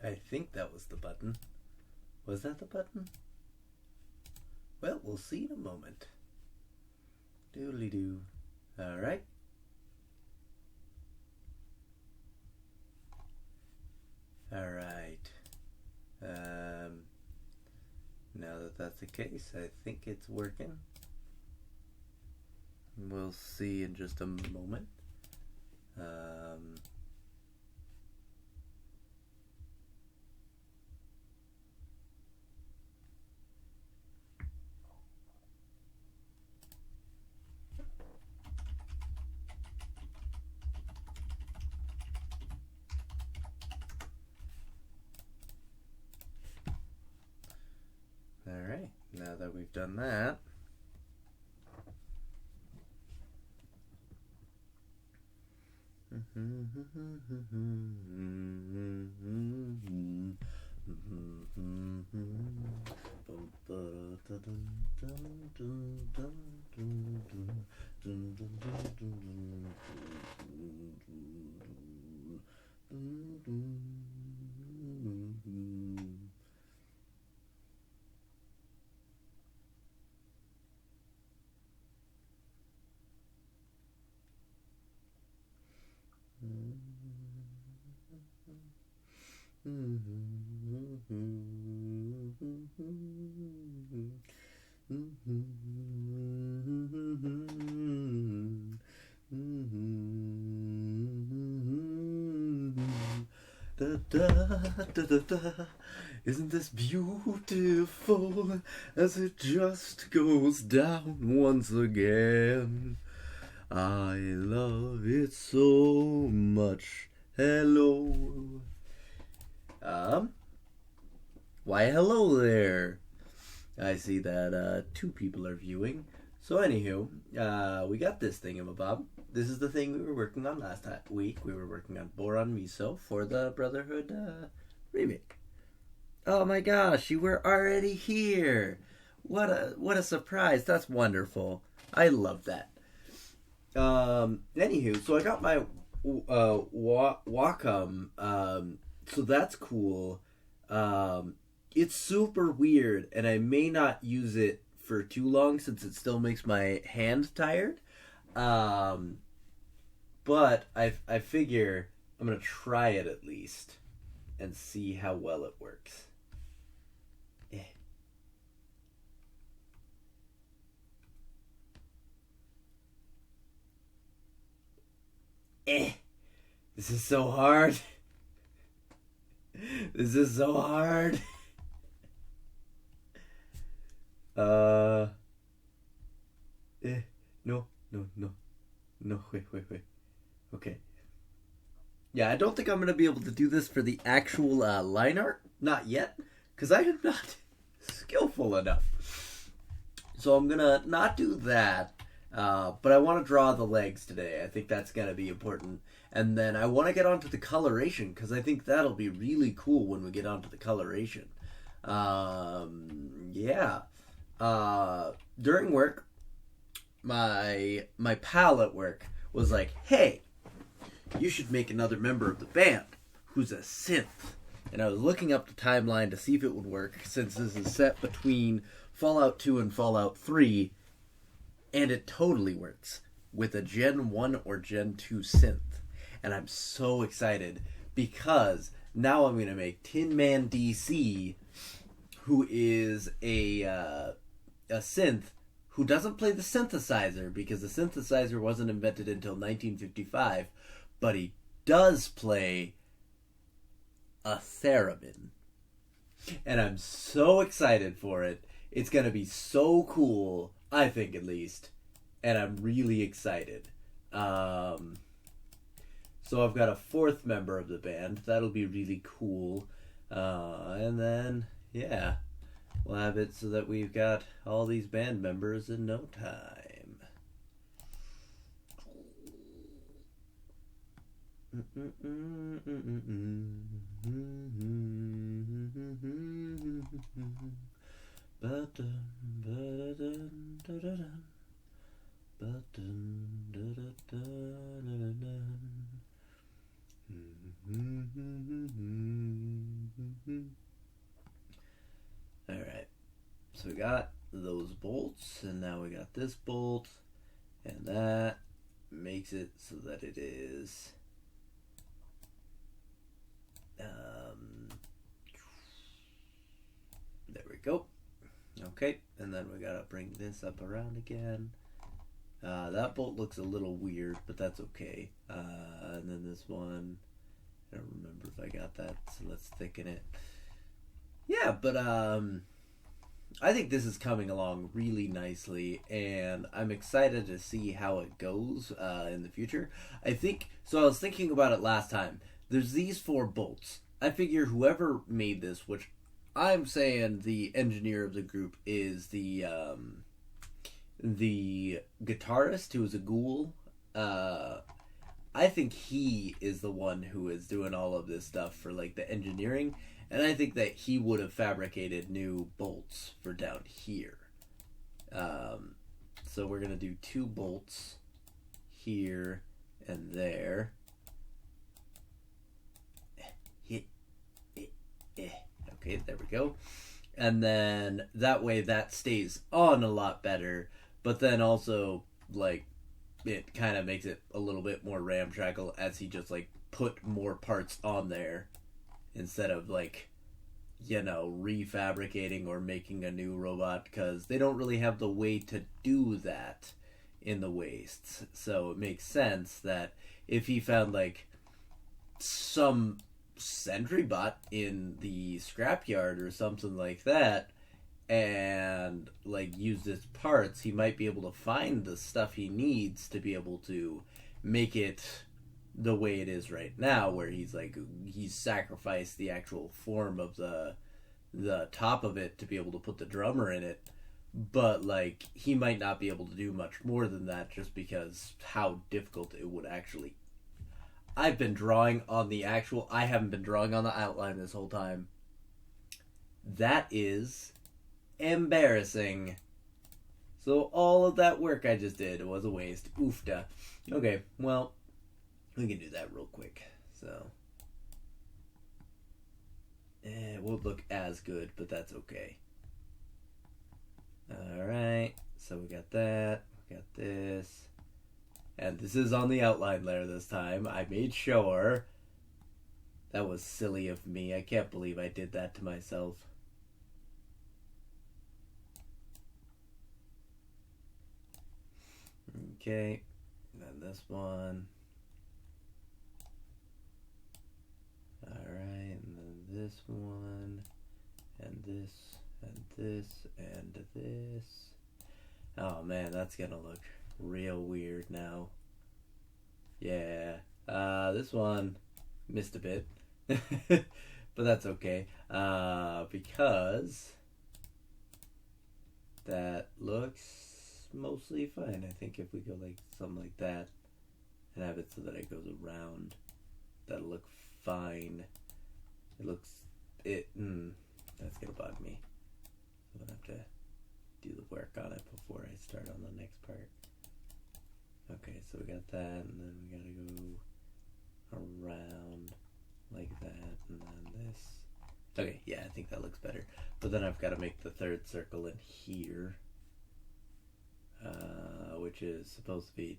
I think that was the button. Was that the button? Well, we'll see in a moment. Doodly doo. Alright. Alright. Now that that's the case, I think it's working. We'll see in just a moment. Alright, now that we've done that, da, da, da, da, da. Isn't this beautiful as it just goes down once again? I love it so much. Hello. Why hello there. I see that 2 people are viewing. So anywho, we got this thingamabob. This is the thing we were working on last week. We were working on Boron Miso for the Brotherhood remake. Oh my gosh, you were already here. What a surprise. That's wonderful. I love that. Anywho, so I got my Wacom. So that's cool. It's super weird, and I may not use it for too long since it still makes my hand tired. But I figure I'm gonna try it at least and see how well it works. This is so hard. This is so hard. No. Wait. Okay. Yeah, I don't think I'm going to be able to do this for the actual line art. Not yet. Because I am not skillful enough. So I'm going to not do that. But I want to draw the legs today. I think that's going to be important. And then I want to get onto the coloration. Because I think that'll be really cool when we get onto the coloration. Yeah. During work, my pal at work was like, hey, you should make another member of the band who's a synth. And I was looking up the timeline to see if it would work, since this is set between Fallout 2 and Fallout 3, and it totally works with a Gen 1 or Gen 2 synth. And I'm so excited because now I'm going to make Tin Man DC, who is a synth who doesn't play the synthesizer, because the synthesizer wasn't invented until 1955, but he does play a theremin. And I'm so excited for it. It's going to be so cool, I think at least. And I'm really excited. So I've got a 4th member of the band. That'll be really cool. And then, yeah, we'll have it so that we've got all these band members in no time. So we got those bolts, and now we got this bolt, and that makes it so that it is there we go. Okay, and then we gotta bring this up around again. That bolt looks a little weird, but that's okay. And then this one, I don't remember if I got that, so let's thicken it. Yeah, but I think this is coming along really nicely, and I'm excited to see how it goes in the future. I was thinking about it last time. There's these 4 bolts. I figure whoever made this, which I'm saying the engineer of the group is the guitarist who is a ghoul. I think he is the one who is doing all of this stuff for like the engineering, and I think that he would have fabricated new bolts for down here. So we're gonna do 2 bolts here and there. Okay, there we go. And then that way that stays on a lot better, but then also like it kind of makes it a little bit more ramshackle as he just like put more parts on there instead of like, you know, refabricating or making a new robot, because they don't really have the way to do that in the wastes. So it makes sense that if he found like some sentry bot in the scrapyard or something like that and like used its parts, he might be able to find the stuff he needs to be able to make it the way it is right now, where he's sacrificed the actual form of the top of it to be able to put the drummer in it. But like he might not be able to do much more than that, just because how difficult it would actually. I've been drawing on the actual. I haven't been drawing on the outline this whole time. That is embarrassing. So all of that work I just did was a waste. Oofda. Okay, well, we can do that real quick. So it won't look as good, but that's okay. Alright, so we got that. We got this. And this is on the outline layer this time. I made sure. That was silly of me. I can't believe I did that to myself. Okay. And then this one. Alright, and then this one. And this. And this. And this. Oh man, that's gonna look real weird now. Yeah. This one missed a bit. But that's okay. Because that looks mostly fine. I think if we go like something like that and have it so that it goes around, that'll look fine. That's gonna bug me. I'm gonna have to do the work on it before I start on the next part. Okay, so we got that, and then we gotta go around like that, and then this. Okay, yeah, I think that looks better. But then I've got to make the third circle in here, which is supposed to be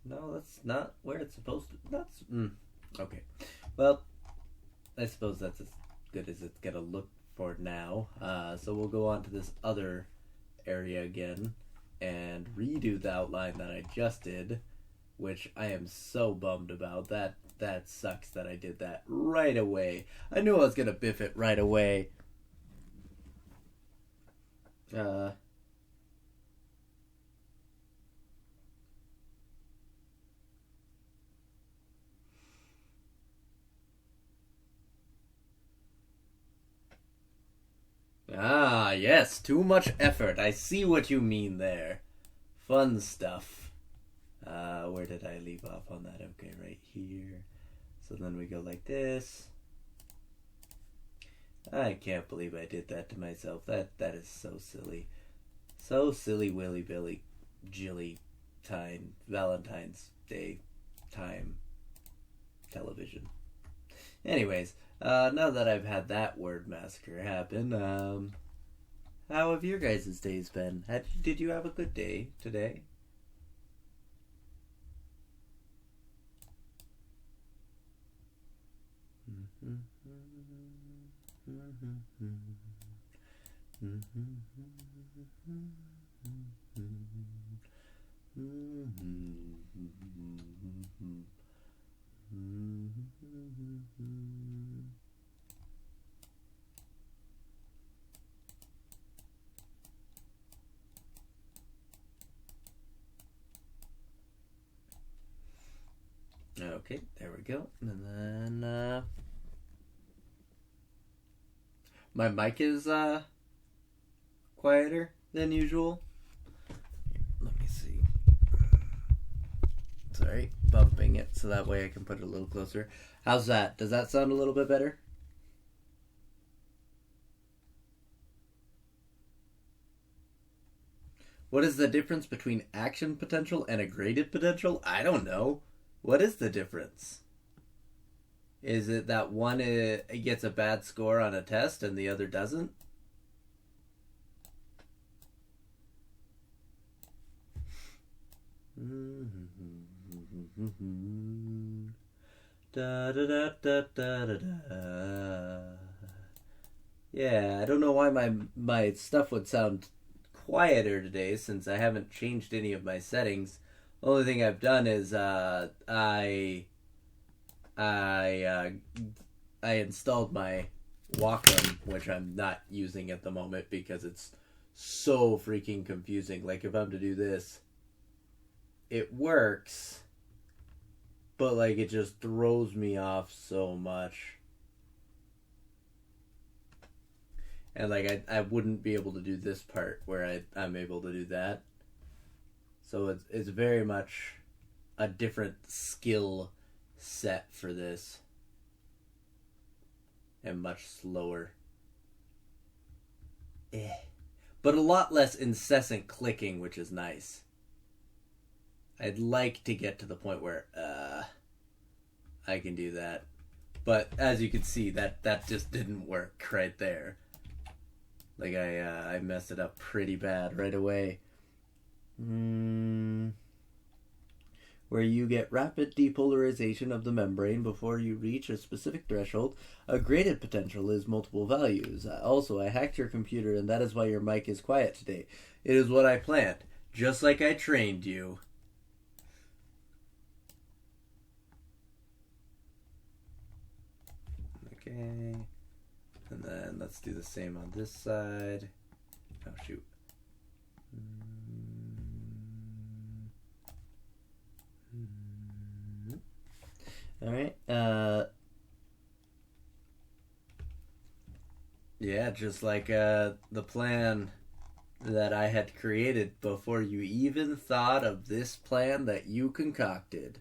no, that's not where it's supposed to. Okay. Well, I suppose that's as good as it's gonna look for now. So we'll go on to this other area again and redo the outline that I just did, which I am so bummed about. That sucks that I did that right away. I knew I was gonna biff it right away. Ah, yes, too much effort. I see what you mean there. Fun stuff. Where did I leave off on that? Okay, right here. So then we go like this. I can't believe I did that to myself. That is so silly. So silly, Willy Billy, Jilly, Valentine's Day time television. Anyways, Now that I've had that word massacre happen, how have your guys' days been? Did you have a good day today? Okay, there we go. And then my mic is quieter than usual. Let me see. Sorry, bumping it so that way I can put it a little closer. How's that? Does that sound a little bit better? What is the difference between action potential and a graded potential? I don't know. What is the difference? Is it that one gets a bad score on a test and the other doesn't? Da da da da da da da. Yeah, I don't know why my stuff would sound quieter today since I haven't changed any of my settings. The only thing I've done is I uh, I installed my Wacom, which I'm not using at the moment because it's so freaking confusing. Like if I'm to do this, it works, but like it just throws me off so much. And like I wouldn't be able to do this part where I'm able to do that. So it's very much a different skill set for this and much slower. But a lot less incessant clicking, which is nice. I'd like to get to the point where I can do that. But as you can see, that just didn't work right there. Like I messed it up pretty bad right away. Where you get rapid depolarization of the membrane before you reach a specific threshold. A graded potential is multiple values. Also, I hacked your computer and that is why your mic is quiet today. It is what I planned, just like I trained you. Okay. And then let's do the same on this side. Oh, shoot. Alright. Yeah, just like the plan that I had created before you even thought of this plan that you concocted.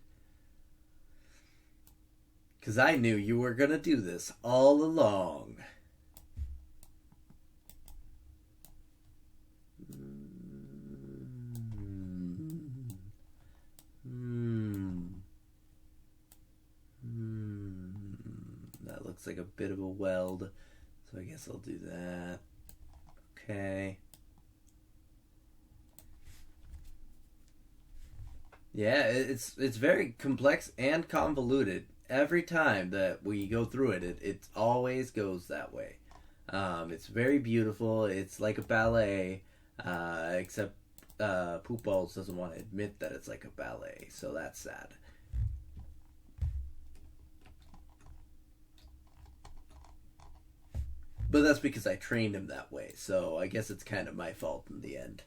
Because I knew you were going to do this all along. That looks like a bit of a weld, so I guess I'll do that. Okay. Yeah, it's very complex and convoluted. Every time that we go through it always goes that way. It's very beautiful. It's like a ballet, except Poop Balls doesn't want to admit that it's like a ballet, so that's sad. But that's because I trained him that way, so I guess it's kind of my fault in the end.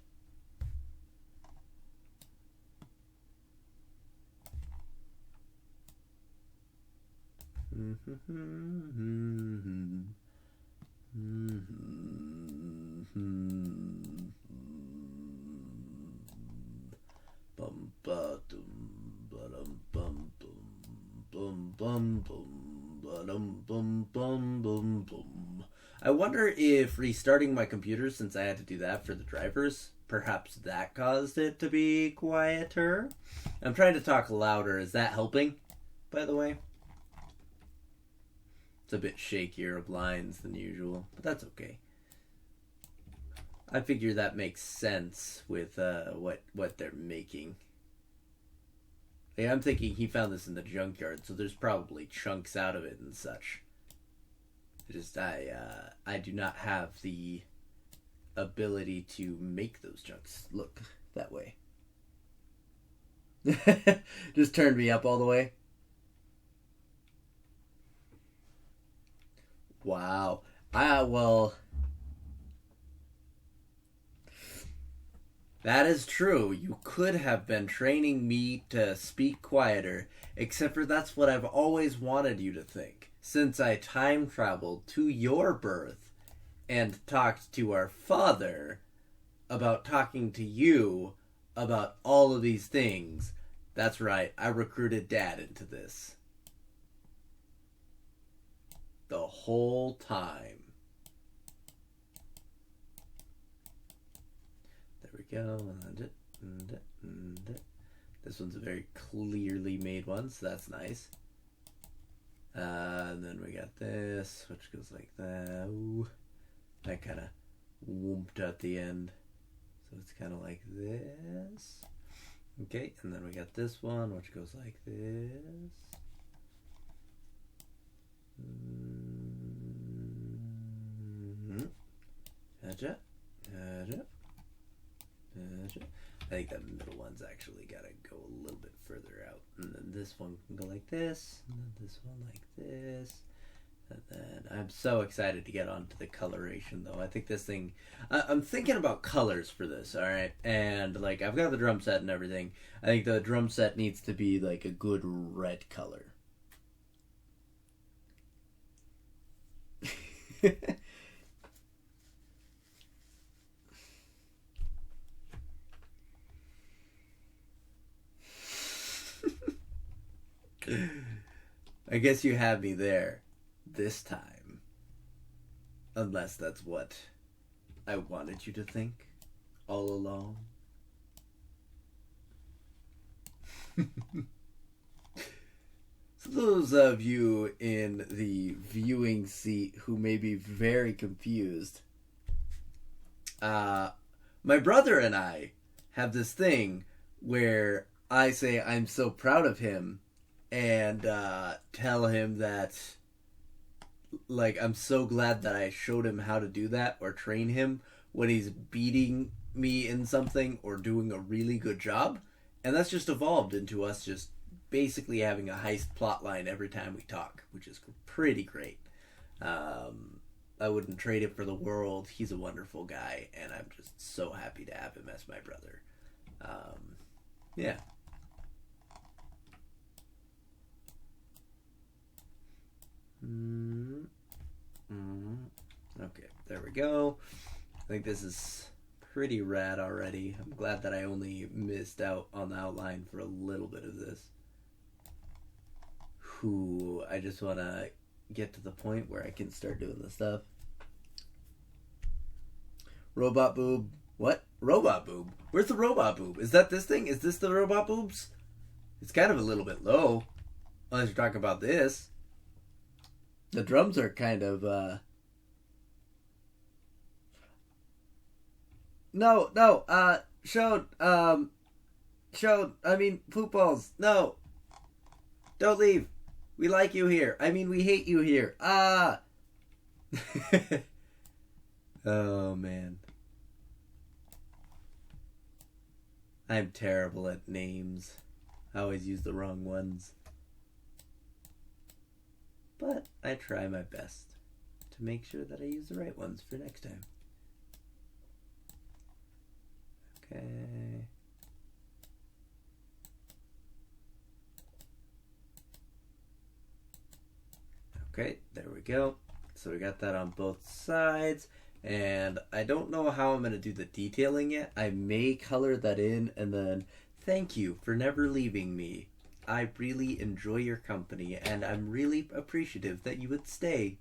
Bum ba dum ba dum bum bum bum bum ba dum bum bum bum bum. I wonder if restarting my computer, since I had to do that for the drivers, perhaps that caused it to be quieter. I'm trying to talk louder. Is that helping, by the way? It's a bit shakier of lines than usual, but that's okay. I figure that makes sense with what they're making. Yeah, I'm thinking he found this in the junkyard, so there's probably chunks out of it and such. Just I do not have the ability to make those chunks look that way. Just turned me up all the way. Wow. Well, that is true. You could have been training me to speak quieter, except for that's what I've always wanted you to think. Since I time traveled to your birth and talked to our father about talking to you about all of these things. That's right, I recruited Dad into this. The whole time. There we go. This one's a very clearly made one, so that's nice. And then we got this, which goes like that. Ooh, that kind of whooped at the end. So it's kind of like this. Okay, and then we got this one, which goes like this. Gotcha. I think that middle one's actually got to go a little bit further out. And then this one can go like this. And then this one like this. And then I'm so excited to get onto the coloration, though. I think this thing... I'm thinking about colors for this, alright? And, like, I've got the drum set and everything. I think the drum set needs to be, like, a good red color. I guess you have me there this time. Unless that's what I wanted you to think all along. So those of you in the viewing seat who may be very confused, my brother and I have this thing where I say I'm so proud of him and tell him that, like, I'm so glad that I showed him how to do that or train him when he's beating me in something or doing a really good job. And that's just evolved into us just basically having a heist plot line every time we talk, which is pretty great. I wouldn't trade it for the world. He's a wonderful guy, and I'm just so happy to have him as my brother. Yeah. Okay, there we go. I think this is pretty rad already. I'm glad that I only missed out on the outline for a little bit of this. I just want to get to the point where I can start doing the stuff. Robot boob. What? Robot boob? Where's the robot boob? Is that this thing? Is this the robot boobs? It's kind of a little bit low. Unless you're talking about this. The drums are kind of, poop balls. No. Don't leave. We like you here. I mean, we hate you here. Ah! Oh, man. I'm terrible at names. I always use the wrong ones. But I try my best to make sure that I use the right ones for next time. Okay. Okay, there we go. So we got that on both sides. And I don't know how I'm going to do the detailing yet. I may color that in and then thank you for never leaving me. I really enjoy your company and I'm really appreciative that you would stay.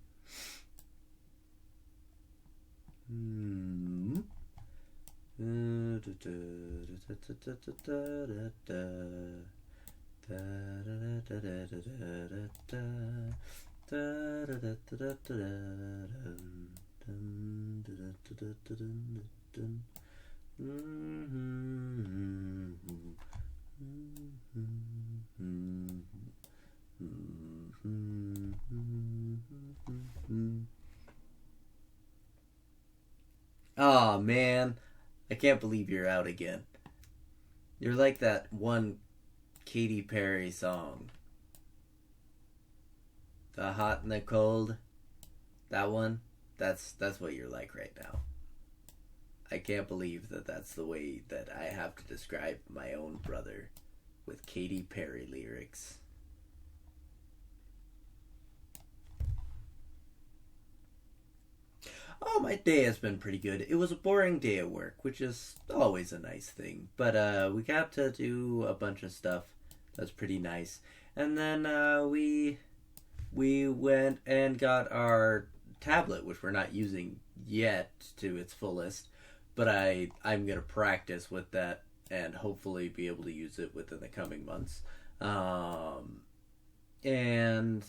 Oh man, I can't believe you're out again. You're like that one Katy Perry song, "The Hot and the Cold." That one. That's what you're like right now. I can't believe that that's the way that I have to describe my own brother with Katy Perry lyrics. Oh, my day has been pretty good. It was a boring day at work, which is always a nice thing. But we got to do a bunch of stuff that's pretty nice. And then we went and got our tablet, which we're not using yet to its fullest. But I'm gonna practice with that and hopefully be able to use it within the coming months. And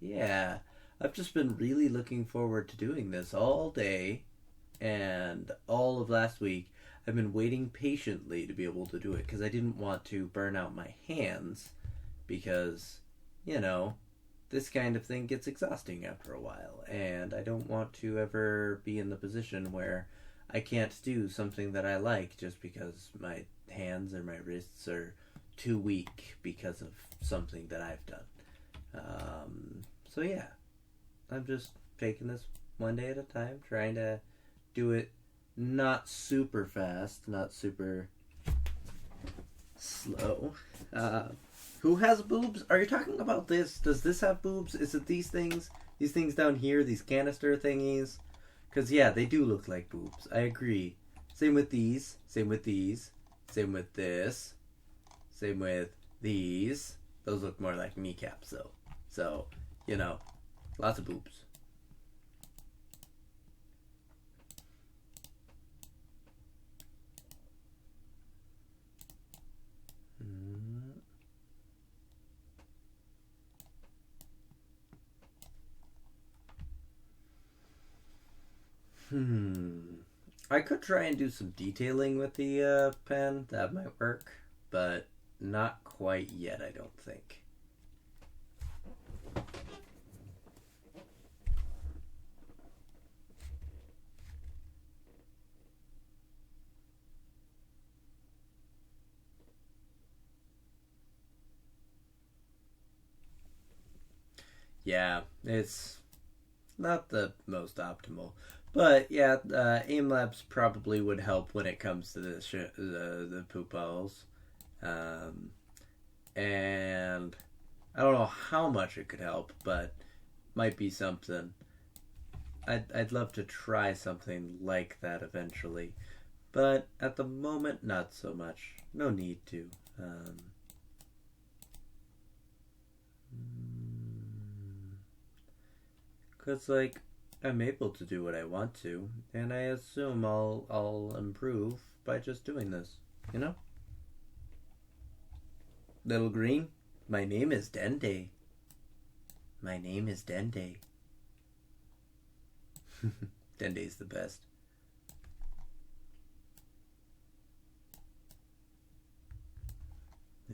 yeah, I've just been really looking forward to doing this all day and all of last week. I've been waiting patiently to be able to do it because I didn't want to burn out my hands because, you know, this kind of thing gets exhausting after a while, and I don't want to ever be in the position where I can't do something that I like just because my hands or my wrists are too weak because of something that I've done. So yeah, I'm just taking this one day at a time, trying to do it not super fast, not super slow. Who has boobs? Are you talking about this? Does this have boobs? Is it these things? These things down here? These canister thingies? Because, yeah, they do look like boobs. I agree. Same with these. Same with these. Same with this. Same with these. Those look more like kneecaps, though. So, you know, lots of boobs. I could try and do some detailing with the pen. That might work. But not quite yet, I don't think. Yeah, it's not the most optimal. But yeah, aim labs probably would help when it comes to the poop balls. Um, and I don't know how much it could help, but might be something. I'd love to try something like that eventually, but at the moment, not so much. No need to. Cause like I'm able to do what I want to, and I assume I'll improve by just doing this. You know, little green. My name is Dende. My name is Dende. Dende's the best.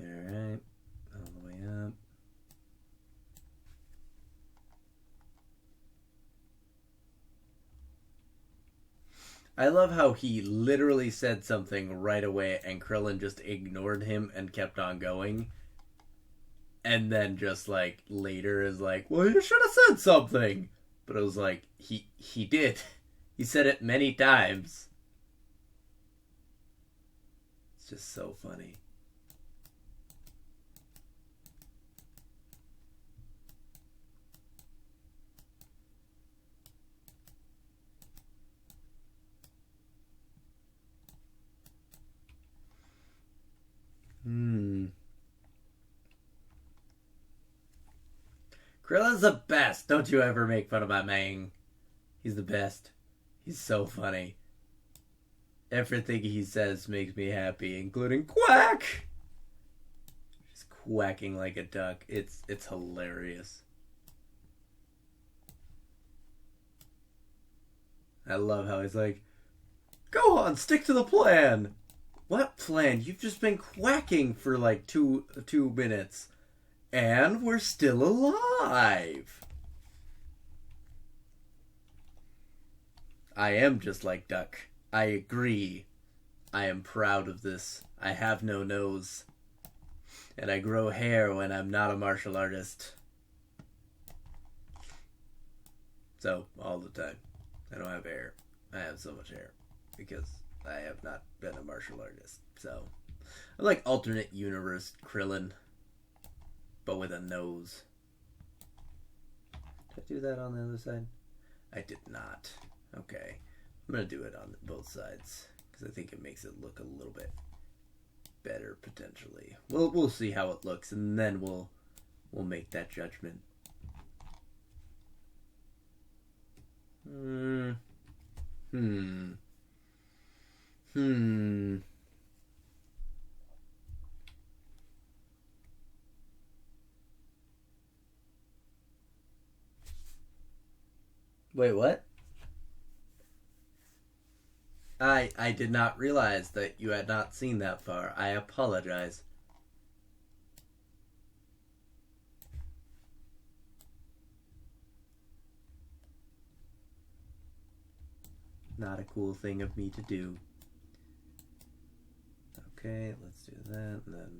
Alright. All the way up. I love how he literally said something right away and Krillin just ignored him and kept on going. And then just like later is like, well, you should have said something. But it was like he did. He said it many times. It's just so funny. Hmm. Krillin's the best. Don't you ever make fun of my Mang. He's the best. He's so funny. Everything he says makes me happy, including quack. Just quacking like a duck. It's hilarious. I love how he's like, Gohan, stick to the plan. What plan? You've just been quacking for like two minutes. And we're still alive. I am just like Duck. I agree. I am proud of this. I have no nose. And I grow hair when I'm not a martial artist. So, all the time. I don't have hair. I have so much hair. Because I have not been a martial artist. So, I'm like alternate universe Krillin. But with a nose. Did I do that on the other side? I did not. Okay. I'm going to do it on both sides. Because I think it makes it look a little bit better, potentially. We'll see how it looks. And then we'll make that judgment. Wait, what? I did not realize that you had not seen that far. I apologize. Not a cool thing of me to do. Okay, let's do that, and then...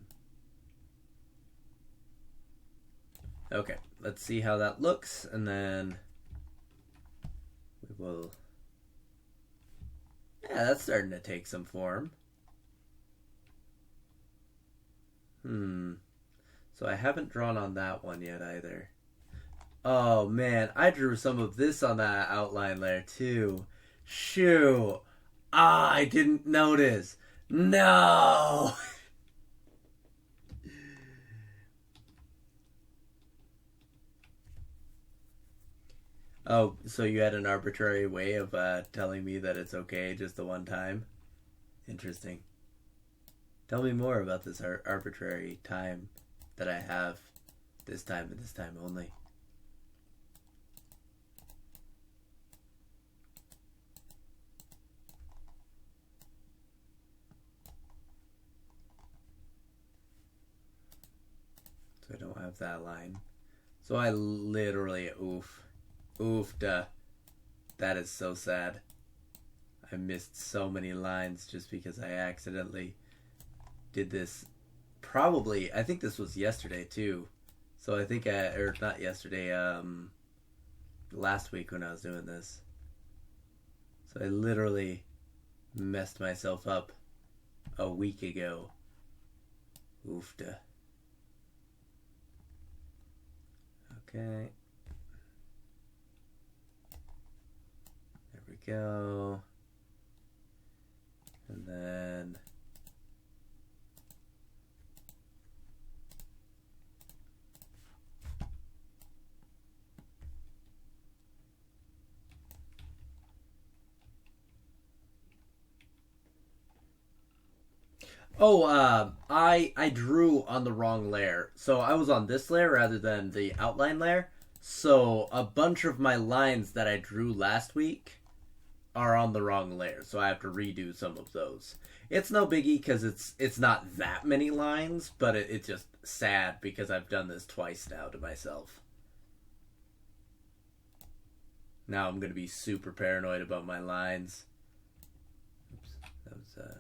Okay, let's see how that looks, and then... we will... Yeah, that's starting to take some form. So I haven't drawn on that one yet either. Oh man, I drew some of this on that outline layer too. Shoo! Ah, I didn't notice. No! Oh, so you had an arbitrary way of telling me that it's okay just the one time? Interesting. Tell me more about this arbitrary time that I have this time and this time only. So I don't have that line. So I literally, oofda. That is so sad. I missed so many lines just because I accidentally did this. Probably, I think this was yesterday too. So I think or not yesterday, last week when I was doing this. So I literally messed myself up a week ago. Oofda. Okay. There we go. And then... Oh, I drew on the wrong layer. So I was on this layer rather than the outline layer. So a bunch of my lines that I drew last week are on the wrong layer. So I have to redo some of those. It's no biggie because it's not that many lines, but it's just sad because I've done this twice now to myself. Now I'm going to be super paranoid about my lines. Oops, that was...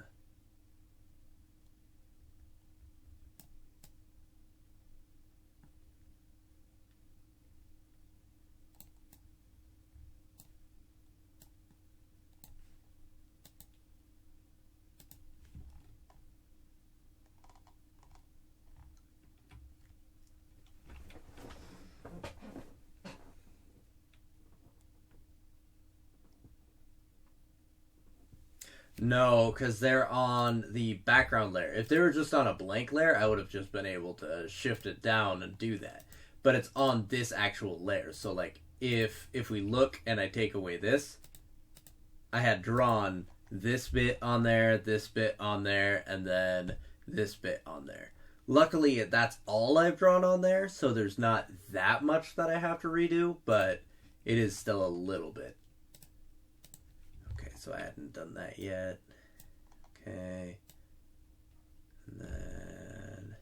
No, because they're on the background layer. If they were just on a blank layer, I would have just been able to shift it down and do that. But it's on this actual layer. So, like, if we look and I take away this, I had drawn this bit on there, and then this bit on there. Luckily, that's all I've drawn on there, so there's not that much that I have to redo, but it is still a little bit. so I hadn't done that yet. Okay. And then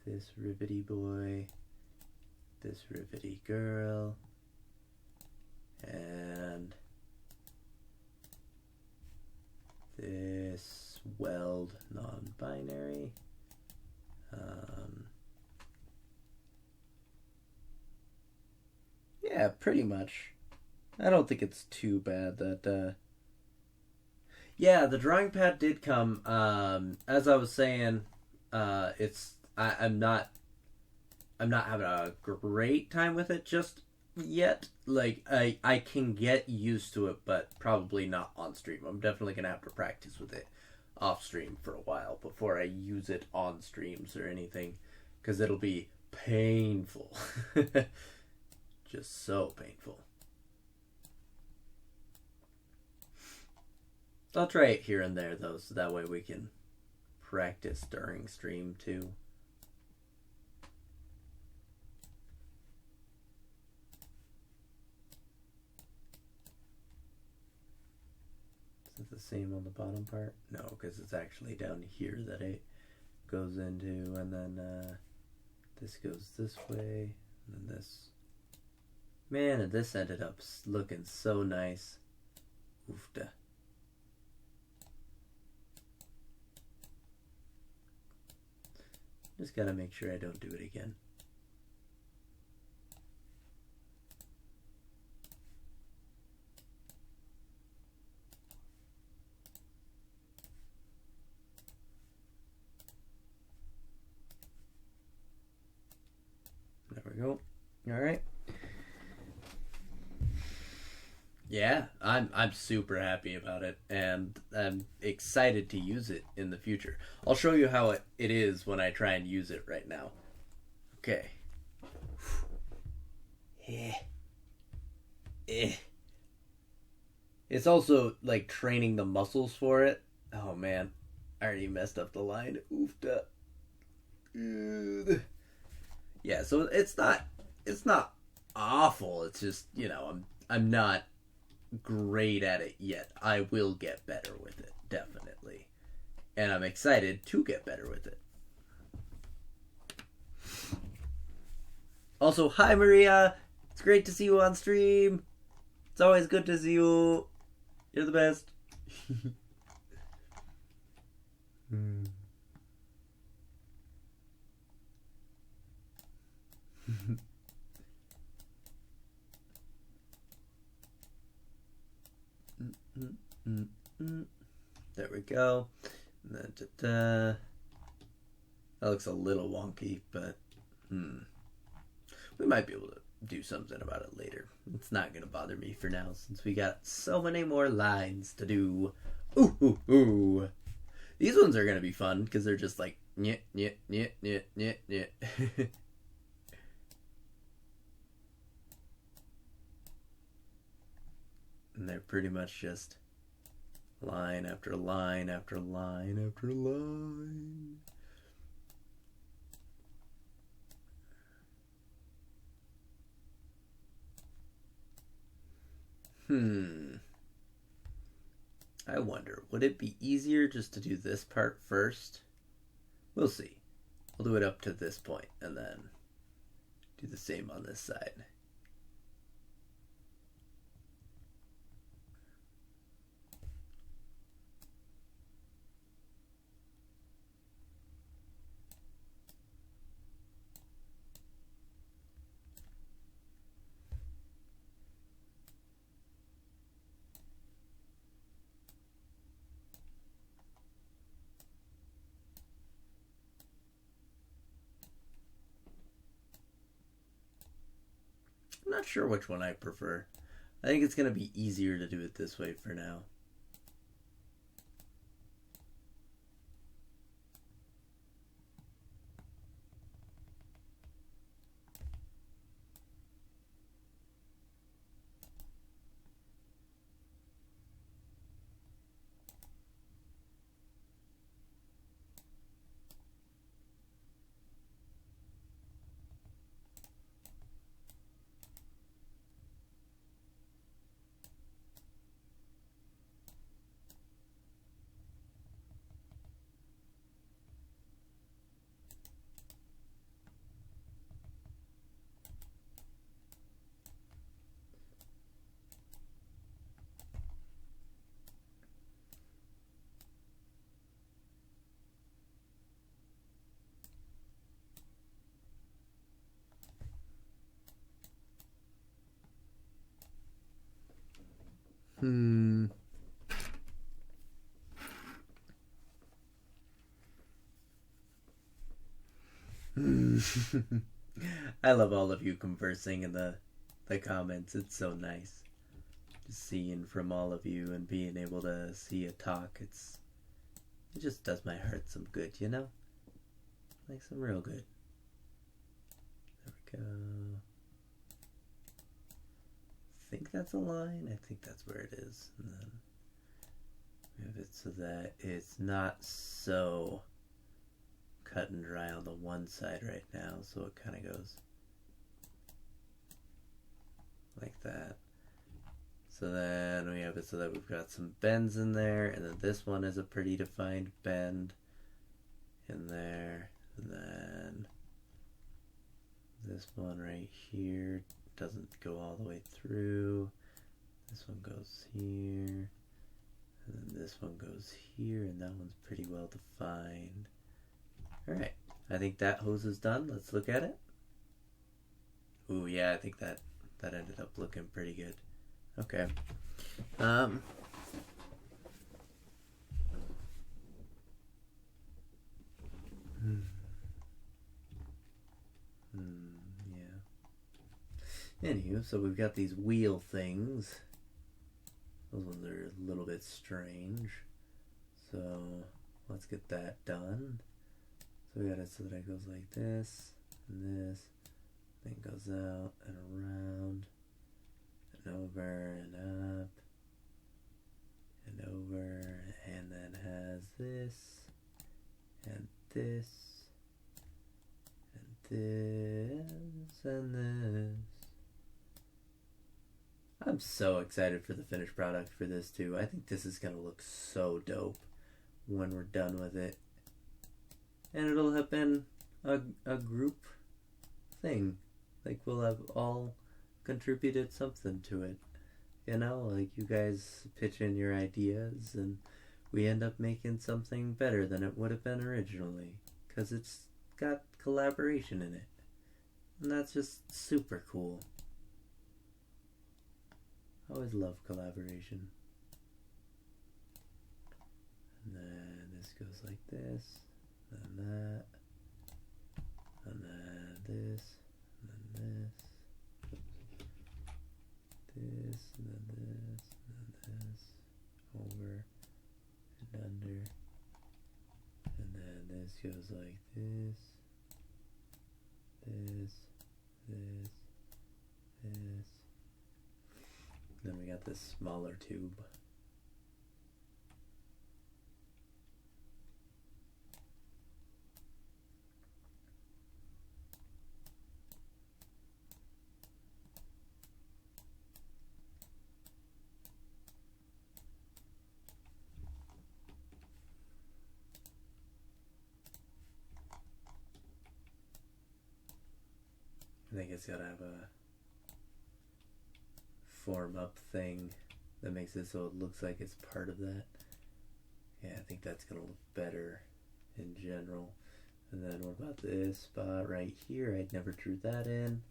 this ribbity boy, this ribbity girl, and this weld non-binary. Yeah, pretty much. I don't think it's too bad that yeah, the drawing pad did come. As I was saying, I'm not having a great time with it just yet. Like I can get used to it, but probably not on stream. I'm definitely gonna have to practice with it off stream for a while before I use it on streams or anything, because it'll be painful. Just so painful. I'll try it here and there though, so that way we can practice during stream too. Is it the same on the bottom part? No, because it's actually down here that it goes into, and then this goes this way, and then this. Man, and this ended up looking so nice. Oofda. Just gotta make sure I don't do it again. There we go. All right. Yeah, I'm super happy about it, and I'm excited to use it in the future. I'll show you how it is when I try and use it right now. Okay. It's also like training the muscles for it. Oh man, I already messed up the line. Oofda. Yeah, so it's not awful. It's just, I'm not great at it yet. I will get better with it, definitely. And I'm excited to get better with it. Also, hi Maria! It's great to see you on stream. It's always good to see you. You're the best. There we go. That looks a little wonky, but we might be able to do something about it later. It's not gonna bother me for now, since we got so many more lines to do. Ooh. These ones are gonna be fun because they're just like nyeh. And they're pretty much just line after line after line after line. I wonder, would it be easier just to do this part first? We'll see. We'll do it up to this point and then do the same on this side. I'm not sure which one I prefer. I think it's going to be easier to do it this way for now. I love all of you conversing in the comments. It's so nice. Just seeing from all of you and being able to see you talk. It just does my heart some good, you know? Like some real good. There we go. I think that's a line. I think that's where it is. And then we have it so that it's not so cut and dry on the one side right now, so it kind of goes like that. So then we have it so that we've got some bends in there, and then this one is a pretty defined bend in there, and then this one right here doesn't go all the way through. This one goes here, and then this one goes here, and that one's pretty well defined. Alright, I think that hose is done. Let's look at it. Ooh, yeah, I think that ended up looking pretty good. Okay. Yeah. Anywho, so we've got these wheel things. Those ones are a little bit strange. So let's get that done. So we got it so that it goes like this, and this, then goes out and around, and over and up, and over, and then has this, and this, and this, and this. I'm so excited for the finished product for this too. I think this is going to look so dope when we're done with it. And it'll have been a group thing. Like, we'll have all contributed something to it. You know, like, you guys pitch in your ideas and we end up making something better than it would have been originally. Because it's got collaboration in it. And that's just super cool. I always love collaboration. And then this goes like this. And that, and then this, and then this, and then this, and then this, over and under, and then this goes like this, this, this, this. Then we got this smaller tube. I think it's gotta have a form up thing that makes it so it looks like it's part of that. Yeah, I think that's gonna look better in general. And then what about this spot right here? I never drew that in.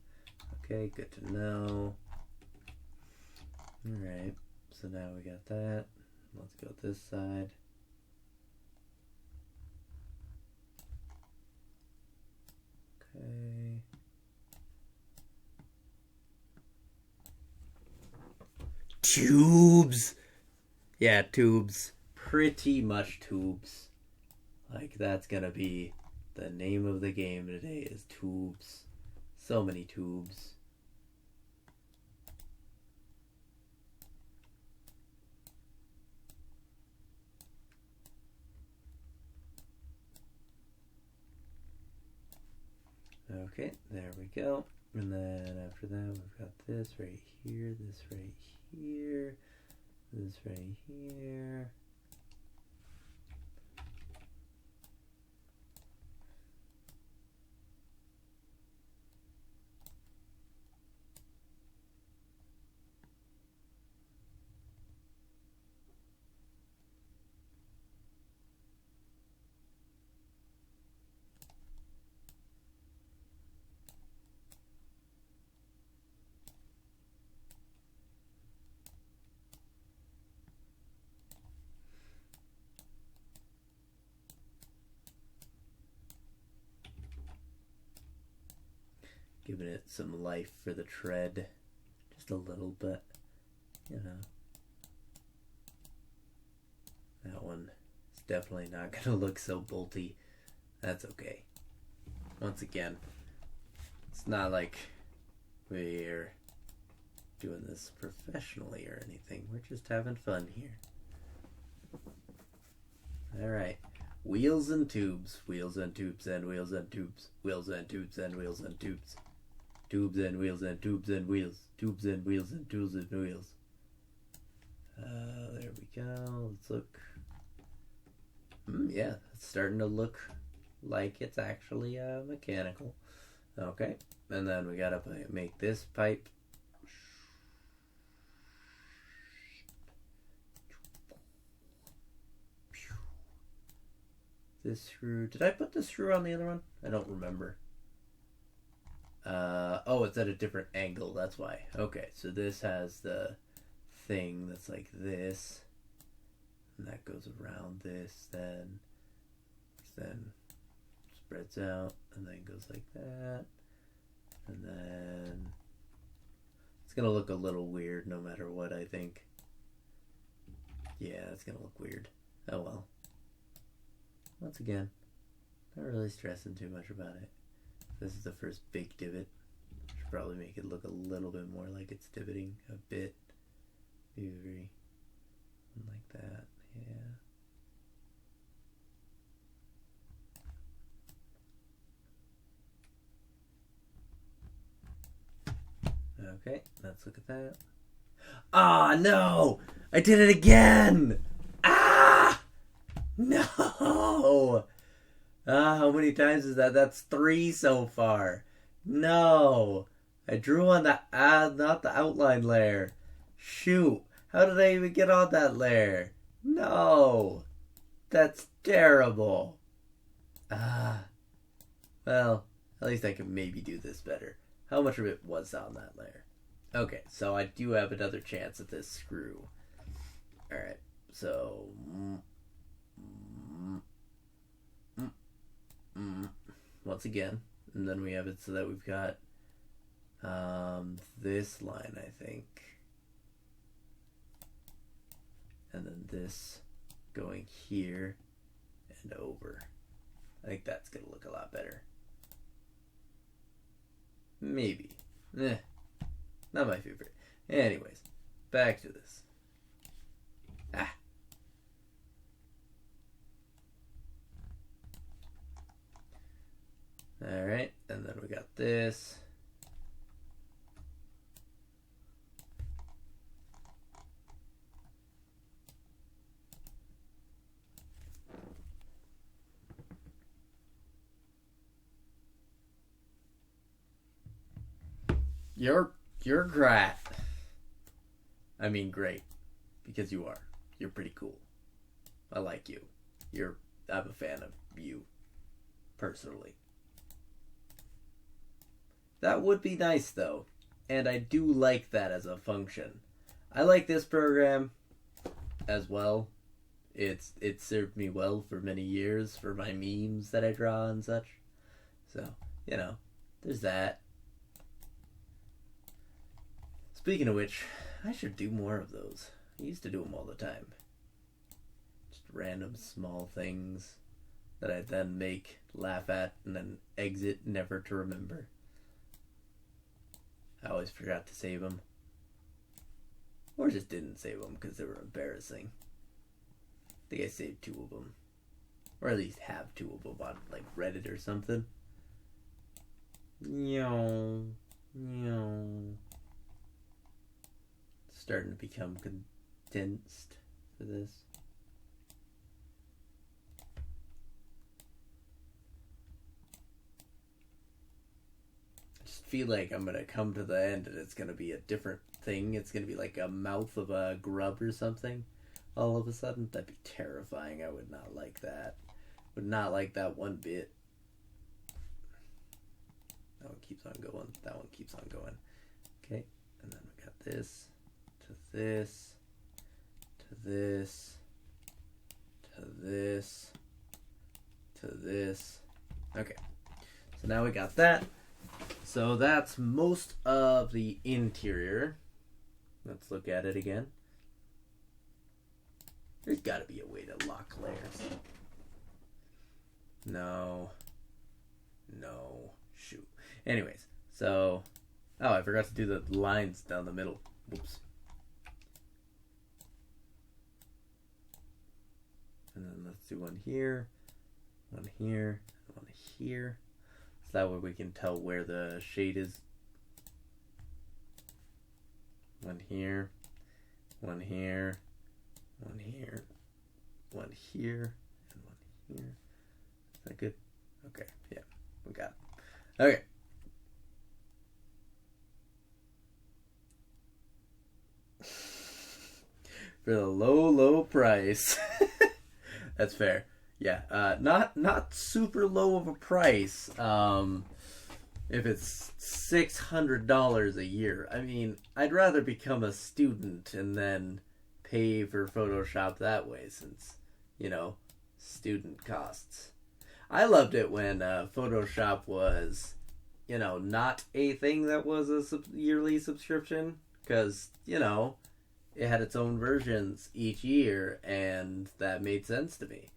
Okay, good to know. Alright, so now we got that. Let's go this side. Okay. Tubes! Yeah, tubes. Pretty much tubes. Like, that's gonna be the name of the game today, is tubes. So many tubes. Okay, there we go. And then after that, we've got this right here, this right here, this right here. Giving it some life for the tread. Just a little bit, you know. That one is definitely not going to look so bolty. That's okay. Once again, it's not like we're doing this professionally or anything. We're just having fun here. Alright. Wheels and tubes. Wheels and tubes and wheels and tubes. Wheels and tubes and wheels and tubes. Tubes and wheels and tubes and wheels. Tubes and wheels and tubes and wheels. There we go. Let's look. Yeah, it's starting to look like it's actually mechanical. Okay, and then we gotta make this pipe. This screw. Did I put the screw on the other one? I don't remember. Oh, it's at a different angle. That's why. Okay, so this has the thing that's like this, and that goes around this, then spreads out, and then goes like that, and then it's gonna look a little weird no matter what, I think. Yeah, it's gonna look weird. Oh well. Once again, not really stressing too much about it. This is the first big divot. Should probably make it look a little bit more like it's divoting a bit. Maybe like that, yeah. Okay, let's look at that. Ah, no! I did it again! Ah! No! How many times is that? That's 3 so far. No! I drew on the, not the outline layer. Shoot! How did I even get on that layer? No! That's terrible. Well, at least I can maybe do this better. How much of it was on that layer? Okay, so I do have another chance at this screw. Alright, so... once again, and then we have it so that we've got this line, I think, and then this going here and over. I think that's gonna look a lot better. Maybe. Not my favorite. Anyways, back to this. Alright, and then we got this. You're great. I mean great. Because you are. You're pretty cool. I like you. I'm a fan of you. Personally. That would be nice though. And I do like that as a function. I like this program as well. It served me well for many years for my memes that I draw and such. So, you know, there's that. Speaking of which, I should do more of those. I used to do them all the time. Just random small things that I then make, laugh at, and then exit never to remember. I always forgot to save them. Or just didn't save them because they were embarrassing. I think I saved 2 of them. Or at least have 2 of them on like Reddit or something. Starting to become condensed for this. I just feel like I'm gonna come to the end and it's gonna be a different thing. It's gonna be like a mouth of a grub or something. All of a sudden, that'd be terrifying. I would not like that. Would not like that one bit. That one keeps on going. That one keeps on going. Okay, and then we got this. To this, to this, to this, to this. Okay, so now we got that. So that's most of the interior. Let's look at it again. There's got to be a way to lock layers. No. Shoot. Anyways, so... Oh, I forgot to do the lines down the middle. Whoops. And then let's do one here, one here, one here. So that way we can tell where the shade is. One here, one here, one here, one here, and one here. Is that good? Okay, yeah, we got it. Okay. For the low price. That's fair. Yeah, not super low of a price. If it's $600 a year, I mean, I'd rather become a student and then pay for Photoshop that way, since, you know, student costs. I loved it when Photoshop was, you know, not a thing that was a yearly subscription, because, you know, it had its own versions each year, and that made sense to me.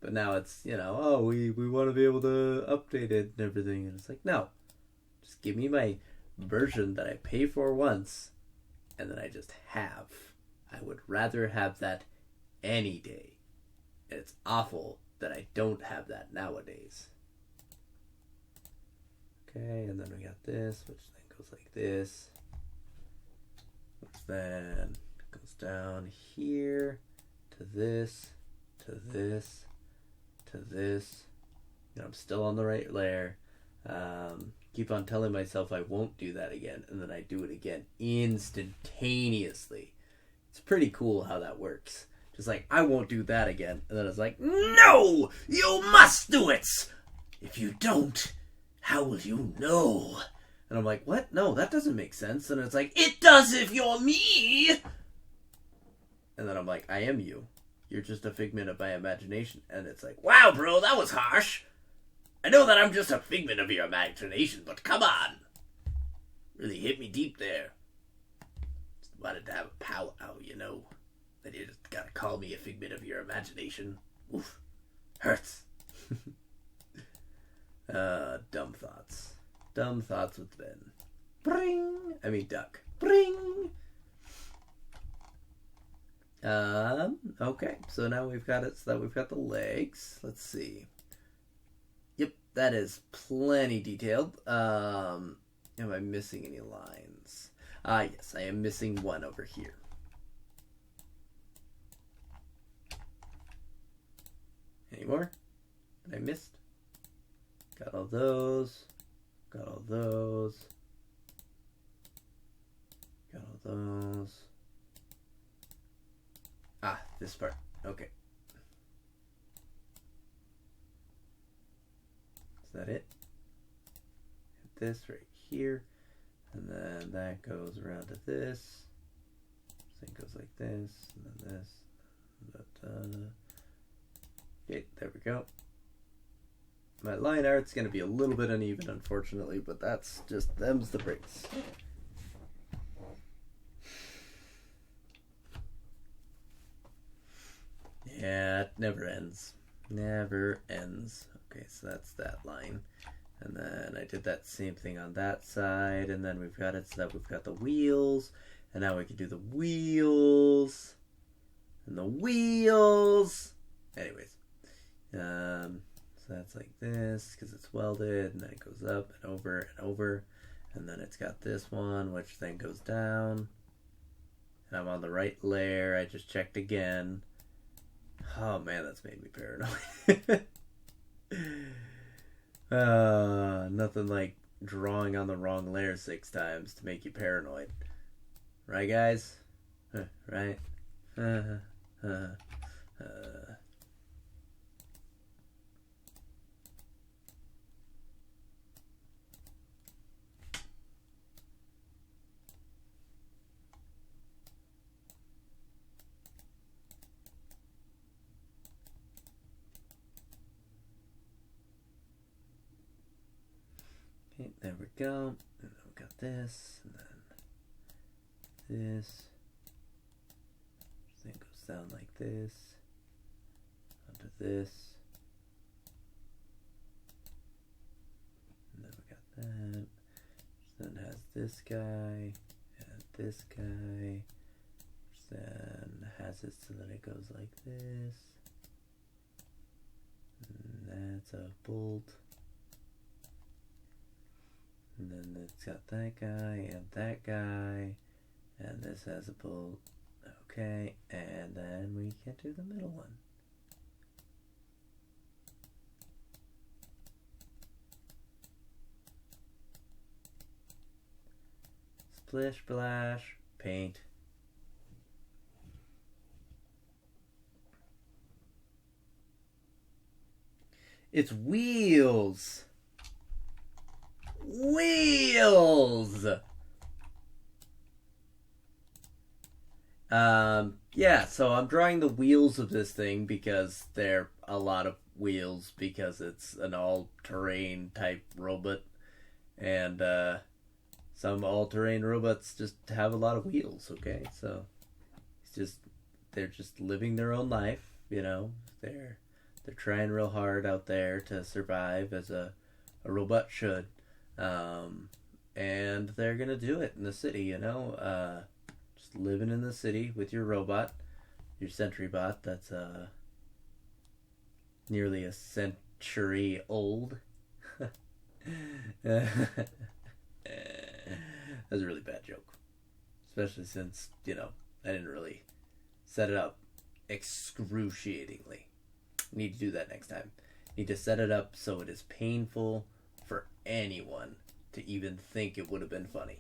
But now it's, you know, oh, we want to be able to update it and everything. And it's like, no. Just give me my version that I pay for once, and then I just have. I would rather have that any day. And it's awful that I don't have that nowadays. Okay, and then we got this, which then goes like this. Which then goes down here to this, to this, to this. And I'm still on the right layer. Keep on telling myself I won't do that again, and then I do it again instantaneously. It's pretty cool how that works. Just like, I won't do that again, and then it's like, no! You must do it! If you don't, how will you know? And I'm like, what? No, that doesn't make sense. And it's like, it does if you're me! And then I'm like, I am you. You're just a figment of my imagination. And it's like, wow, bro, that was harsh. I know that I'm just a figment of your imagination, but come on. Really hit me deep there. Just wanted to have a powwow, you know. Then you just gotta call me a figment of your imagination. Oof. Hurts. Dumb thoughts. Dumb thoughts with Ben. Bring. I mean duck. Bring. Okay. So now we've got it so that we've got the legs. Let's see. Yep, that is plenty detailed. Am I missing any lines? Yes, I am missing one over here. Any more that I missed? Got all those. Got all those. Got all those. Ah, this part. Okay. Is that it? Hit this right here. And then that goes around to this. This thing goes like this. And then this. Okay, there we go. My line art's going to be a little bit uneven, unfortunately, but that's just, them's the breaks. Yeah, it never ends. Never ends. Okay, so that's that line. And then I did that same thing on that side, and then we've got it so that we've got the wheels, and now we can do the wheels, and the wheels. Anyways, so that's like this, because it's welded, and then it goes up and over and over, and then it's got this one, which then goes down, and I'm on the right layer. I just checked again. Oh man, that's made me paranoid. Nothing like drawing on the wrong layer 6 times to make you paranoid. Right, guys? Right? Okay, There we go. And then we got this, and then this. Thing goes down like this. Onto this. And then we got that. Then it has this guy and this guy. Then has it so that it goes like this. And that's a bolt. And then it's got that guy and that guy. And this has a bolt. Okay, and then we get to the middle one. Splish, splash, paint. It's wheels! Wheels! Yeah, so I'm drawing the wheels of this thing because they're a lot of wheels because it's an all-terrain type robot. And, some all-terrain robots just have a lot of wheels, okay? So, they're just living their own life, you know? They're trying real hard out there to survive as a robot should. And they're gonna do it in the city, you know? Just living in the city with your robot, your Sentry Bot that's nearly a century old. That's a really bad joke. Especially since, you know, I didn't really set it up excruciatingly. Need to do that next time. Need to set it up so it is painful for anyone to even think it would have been funny.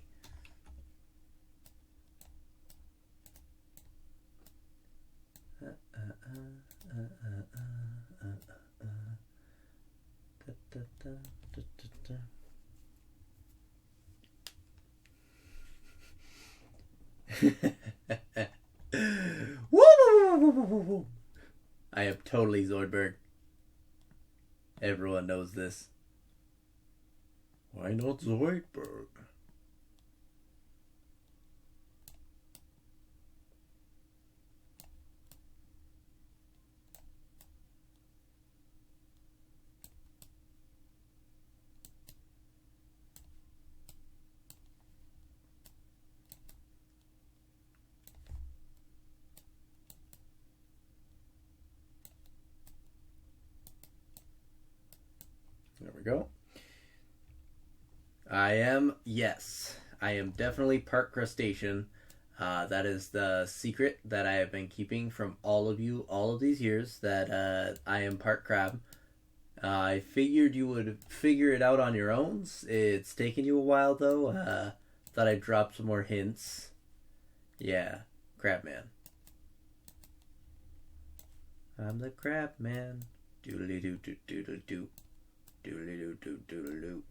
Woo! I am totally Zoidberg. Everyone knows this. Why not Zoidberg? There we go. I am definitely part crustacean. That is the secret that I have been keeping from all of you all of these years, that I am part crab. I figured you would figure it out on your own. It's taken you a while, though. Thought I'd drop some more hints. Yeah, Crab Man. I'm the Crab Man. Doodly doo doo doodly doo. Doodly doo doo doodly doo.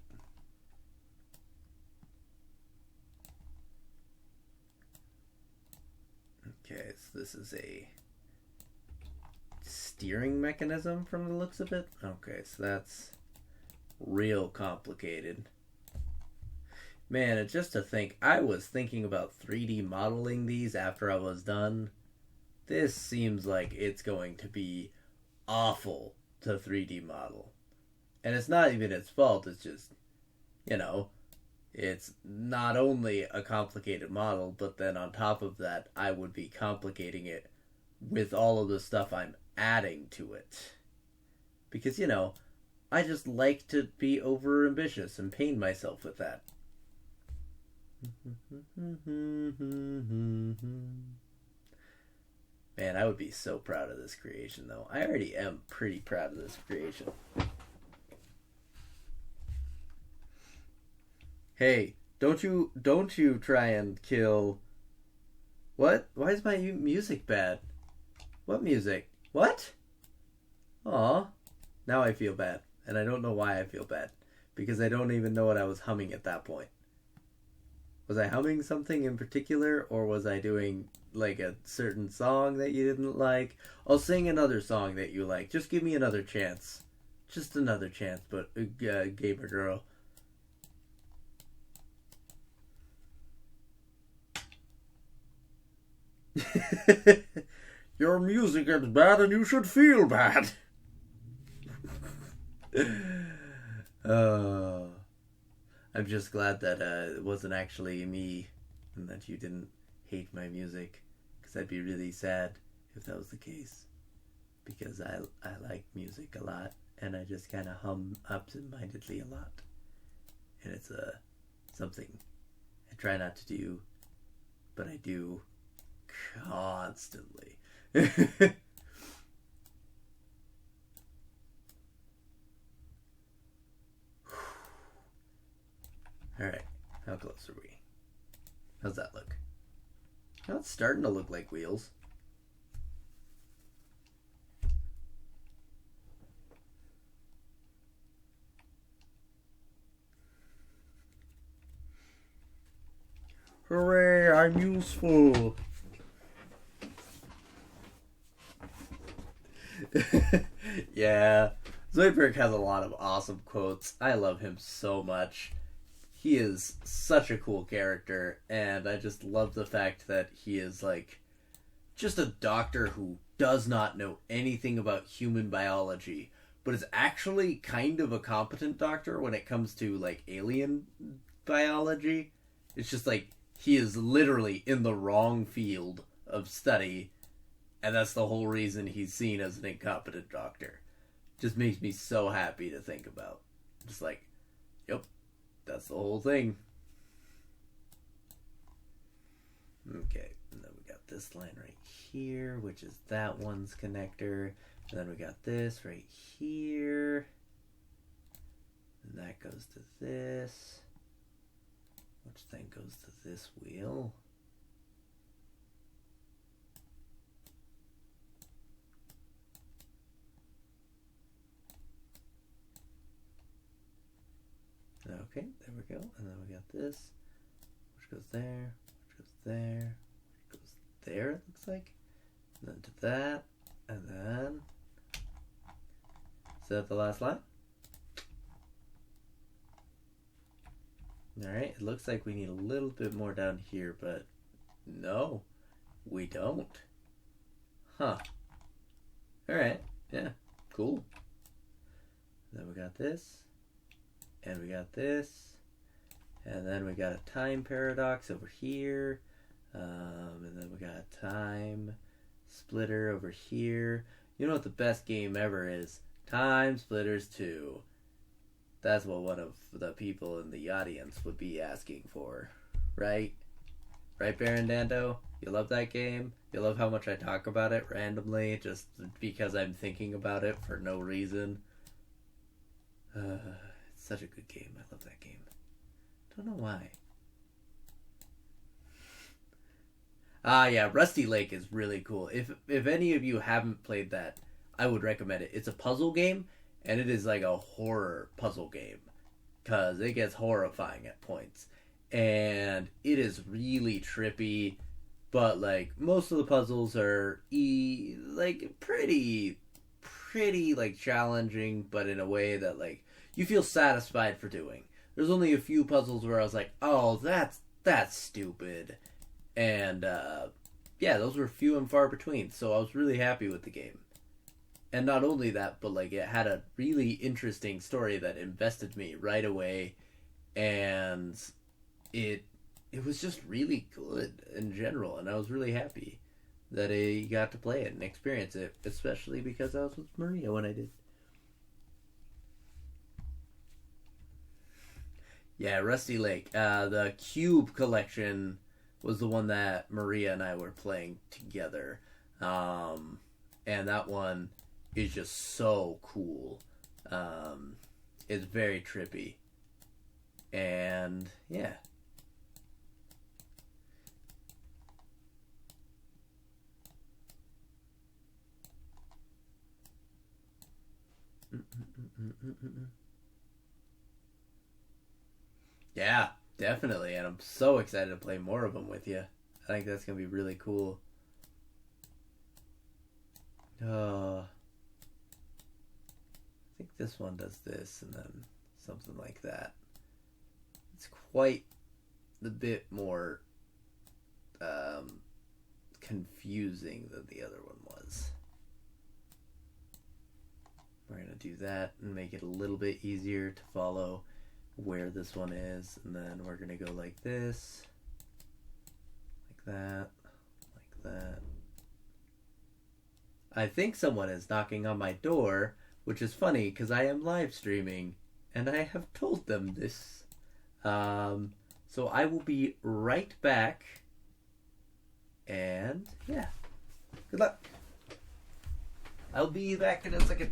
Okay, so this is a steering mechanism from the looks of it. Okay, so that's real complicated. Man, it's just to think, I was thinking about 3D modeling these after I was done. This seems like it's going to be awful to 3D model. And it's not even its fault, it's just, you know, it's not only a complicated model, but then on top of that, I would be complicating it with all of the stuff I'm adding to it. Because, you know, I just like to be over ambitious and pain myself with that. Man, I would be so proud of this creation, though. I already am pretty proud of this creation. Hey, don't you try and kill... What? Why is my music bad? What music? What? Aw. Now I feel bad. And I don't know why I feel bad. Because I don't even know what I was humming at that point. Was I humming something in particular? Or was I doing, like, a certain song that you didn't like? I'll sing another song that you like. Just give me another chance. Just another chance, but, gamer girl. Your music is bad and you should feel bad. uh, I'm just glad that it wasn't actually me and that you didn't hate my music, because I'd be really sad if that was the case. Because I like music a lot and I just kind of hum absent-mindedly a lot. And it's something I try not to do, but I do constantly. Alright, how close are we? How's that look? Now it's starting to look like wheels. Hooray, I'm useful. Yeah, Zoidberg has a lot of awesome quotes. I love him so much. He is such a cool character, and I just love the fact that he is like just a doctor who does not know anything about human biology, but is actually kind of a competent doctor when it comes to like alien biology. It's just like he is literally in the wrong field of study, and that's the whole reason he's seen as an incompetent doctor. Just makes me so happy to think about. Just like, yep, that's the whole thing. Okay, and then we got this line right here, which is that one's connector. And then we got this right here. And that goes to this. Which then goes to this wheel. Okay, there we go. And then we got this, which goes there, which goes there, which goes there, it looks like. And then to that, and then... Is that the last line? Alright, it looks like we need a little bit more down here, but no, we don't. Huh. Alright, yeah, cool. Then we got this, and we got this, and then we got a time paradox over here, and then we got a time splitter over here. You know what the best game ever is? Time Splitters 2. That's what one of the people in the audience would be asking for, right? Right, Baron Dando? You love that game? You love how much I talk about it randomly, just because I'm thinking about it for no reason? It's such a good game. I love that game. Don't know why. Yeah, Rusty Lake is really cool. If any of you haven't played that, I would recommend it. It's a puzzle game, and it is like a horror puzzle game, because it gets horrifying at points. And it is really trippy, but like most of the puzzles are like pretty like challenging, but in a way that like you feel satisfied for doing. There's only a few puzzles where I was like, oh, that's stupid. And yeah, those were few and far between, so I was really happy with the game. And not only that, but like it had a really interesting story that invested me right away, and it was just really good in general, and I was really happy that I got to play it and experience it, especially because I was with Maria when I did. Yeah, Rusty Lake. The Cube collection was the one that Maria and I were playing together. And that one is just so cool. It's very trippy. And yeah. Yeah, definitely. And I'm so excited to play more of them with you. I think that's going to be really cool. I think this one does this and then something like that. It's quite a bit more confusing than the other one was. We're going to do that and make it a little bit easier to follow where this one is. And then we're going to go like this, like that, like that. I think someone is knocking on my door, which is funny because I am live streaming and I have told them this. So I will be right back. And yeah, good luck. I'll be back in a second.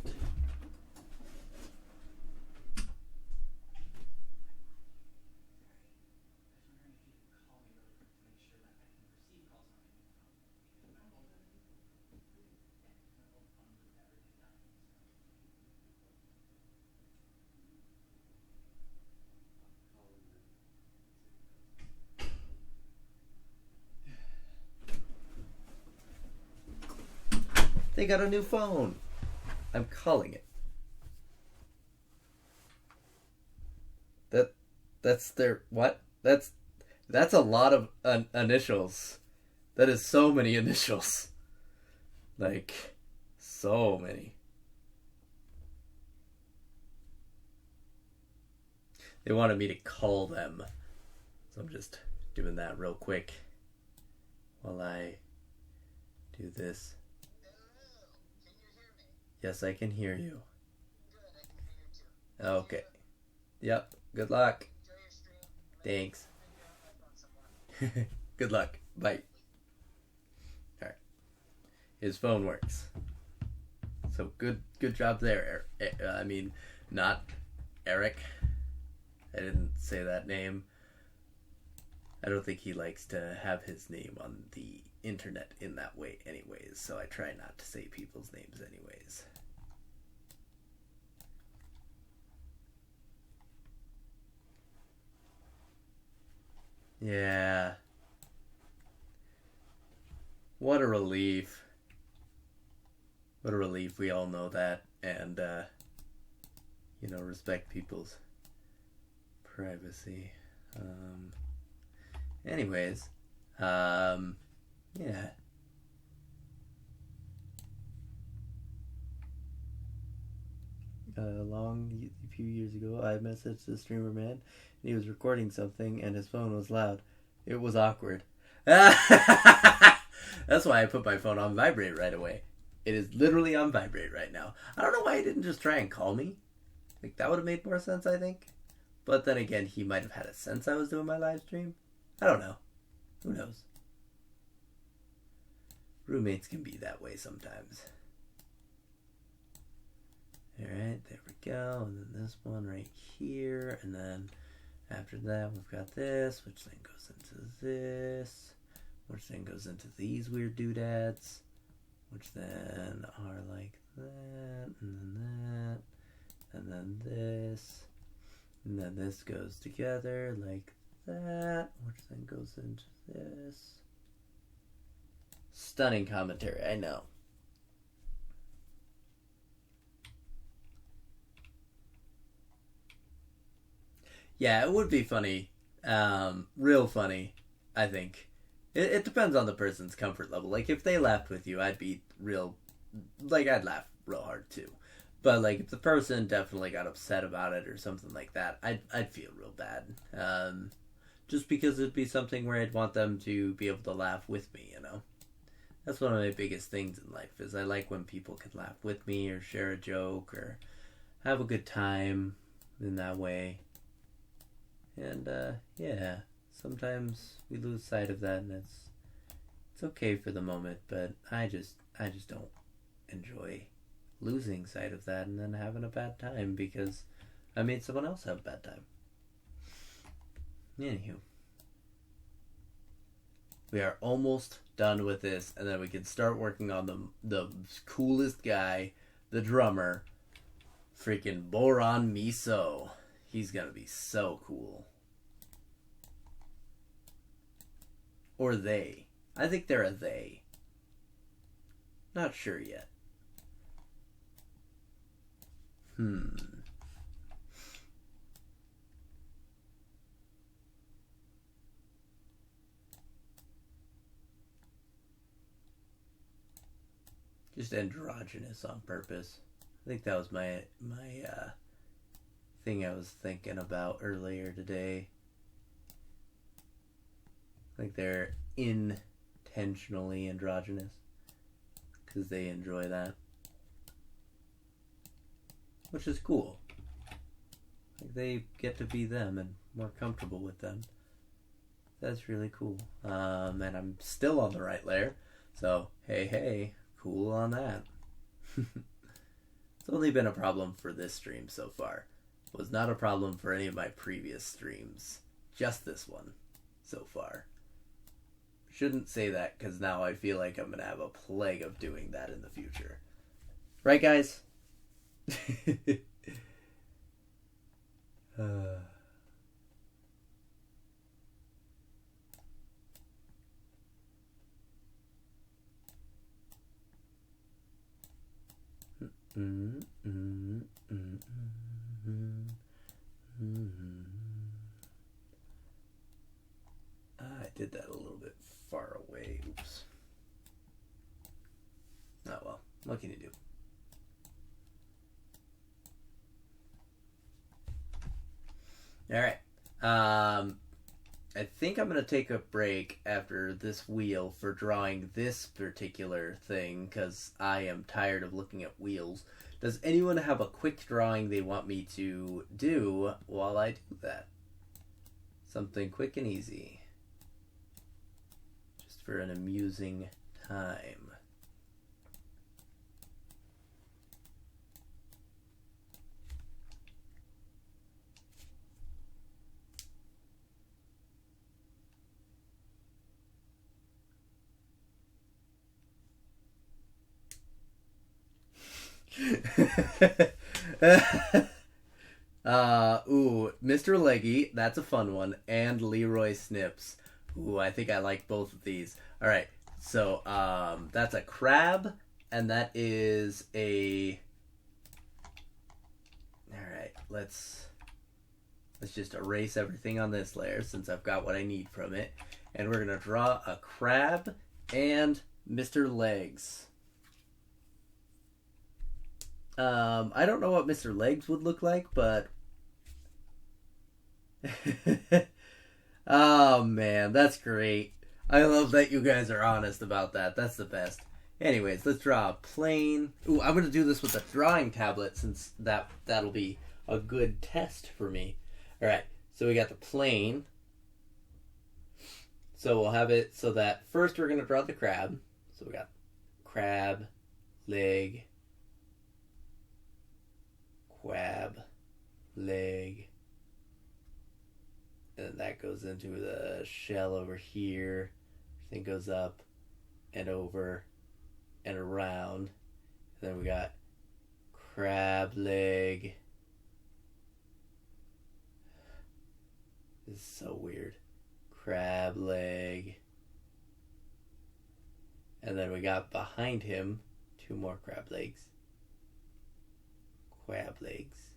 They got a new phone. I'm calling it. That's their what? That's a lot of initials. That is so many initials. Like so many. They wanted me to call them. So I'm just doing that real quick while I do this. Yes, I can hear you. Good, I can hear you too. Okay. Yep. Good luck. Enjoy your stream. Thanks. Figure out my phone somewhere. Good luck. Bye. Alright. His phone works. So good job there. I mean, not Eric. I didn't say that name. I don't think he likes to have his name on the internet in that way anyways, so I try not to say people's names anyways. Yeah. What a relief. What a relief we all know that and respect people's privacy. Anyways, yeah. A few years ago, I messaged the streamer man, and he was recording something, and his phone was loud. It was awkward. That's why I put my phone on vibrate right away. It is literally on vibrate right now. I don't know why he didn't just try and call me. Like, that would have made more sense, I think. But then again, he might have had a sense I was doing my live stream. I don't know. Who knows? Roommates can be that way sometimes. Alright, there we go. And then this one right here. And then after that, we've got this, which then goes into this, which then goes into these weird doodads, which then are like that, and then that, and then this. And then this goes together like that, which then goes into this. Stunning commentary, I know. Yeah, it would be funny. Real funny, I think. It depends on the person's comfort level. Like, if they laughed with you, I'd be real... Like, I'd laugh real hard, too. But, like, if the person definitely got upset about it or something like that, I'd feel real bad. Just because it'd be something where I'd want them to be able to laugh with me, you know? That's one of my biggest things in life, is I like when people can laugh with me or share a joke or have a good time in that way. And, yeah, sometimes we lose sight of that, and it's okay for the moment, but I just don't enjoy losing sight of that and then having a bad time because I made someone else have a bad time. Anywho, we are almost done with this, and then we can start working on the coolest guy, the drummer, freaking Boron Miso. He's gonna be so cool. Or they. I think they're a they. Not sure yet. Just androgynous on purpose. I think that was my thing I was thinking about earlier today. I think they're intentionally androgynous because they enjoy that, which is cool. Like they get to be them and more comfortable with them. That's really cool. And I'm still on the right layer, so hey, cool on that. It's only been a problem for this stream so far. It was not a problem for any of my previous streams. Just this one so far. Shouldn't say that because now I feel like I'm going to have a plague of doing that in the future. Right, guys? I did that a little bit far away. Oops. Oh well, what can you do? Alright. I think I'm going to take a break after this wheel for drawing this particular thing because I am tired of looking at wheels. Does anyone have a quick drawing they want me to do while I do that? Something quick and easy. Just for an amusing time. Mr. Leggy, that's a fun one, and Leroy Snips. Ooh, I think I like both of these. Alright, so, that's a crab, and that is a... Alright, let's just erase everything on this layer, since I've got what I need from it. And we're gonna draw a crab and Mr. Legs. I don't know what Mr. Legs would look like, but... Oh, man, that's great. I love that you guys are honest about that. That's the best. Anyways, let's draw a plane. Ooh, I'm going to do this with a drawing tablet since that'll be a good test for me. Alright, so we got the plane. So we'll have it so that first we're going to draw the crab. So we got crab, leg, quab, leg, and then that goes into the shell over here. Everything goes up and over and around. And then we got crab leg. This is so weird. Crab leg. And then we got behind him 2 more crab legs. Crab legs.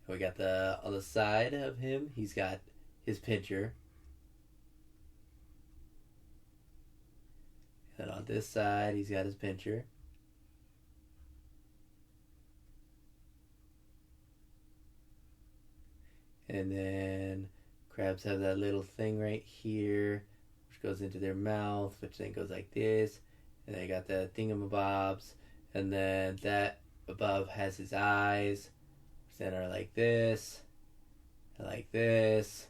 And we got on the side of him, he's got his pincher. And on this side, he's got his pincher. And then crabs have that little thing right here, which goes into their mouth, which then goes like this. And they got the thingamabobs. And then that above has his eyes, which then are like this, and like this.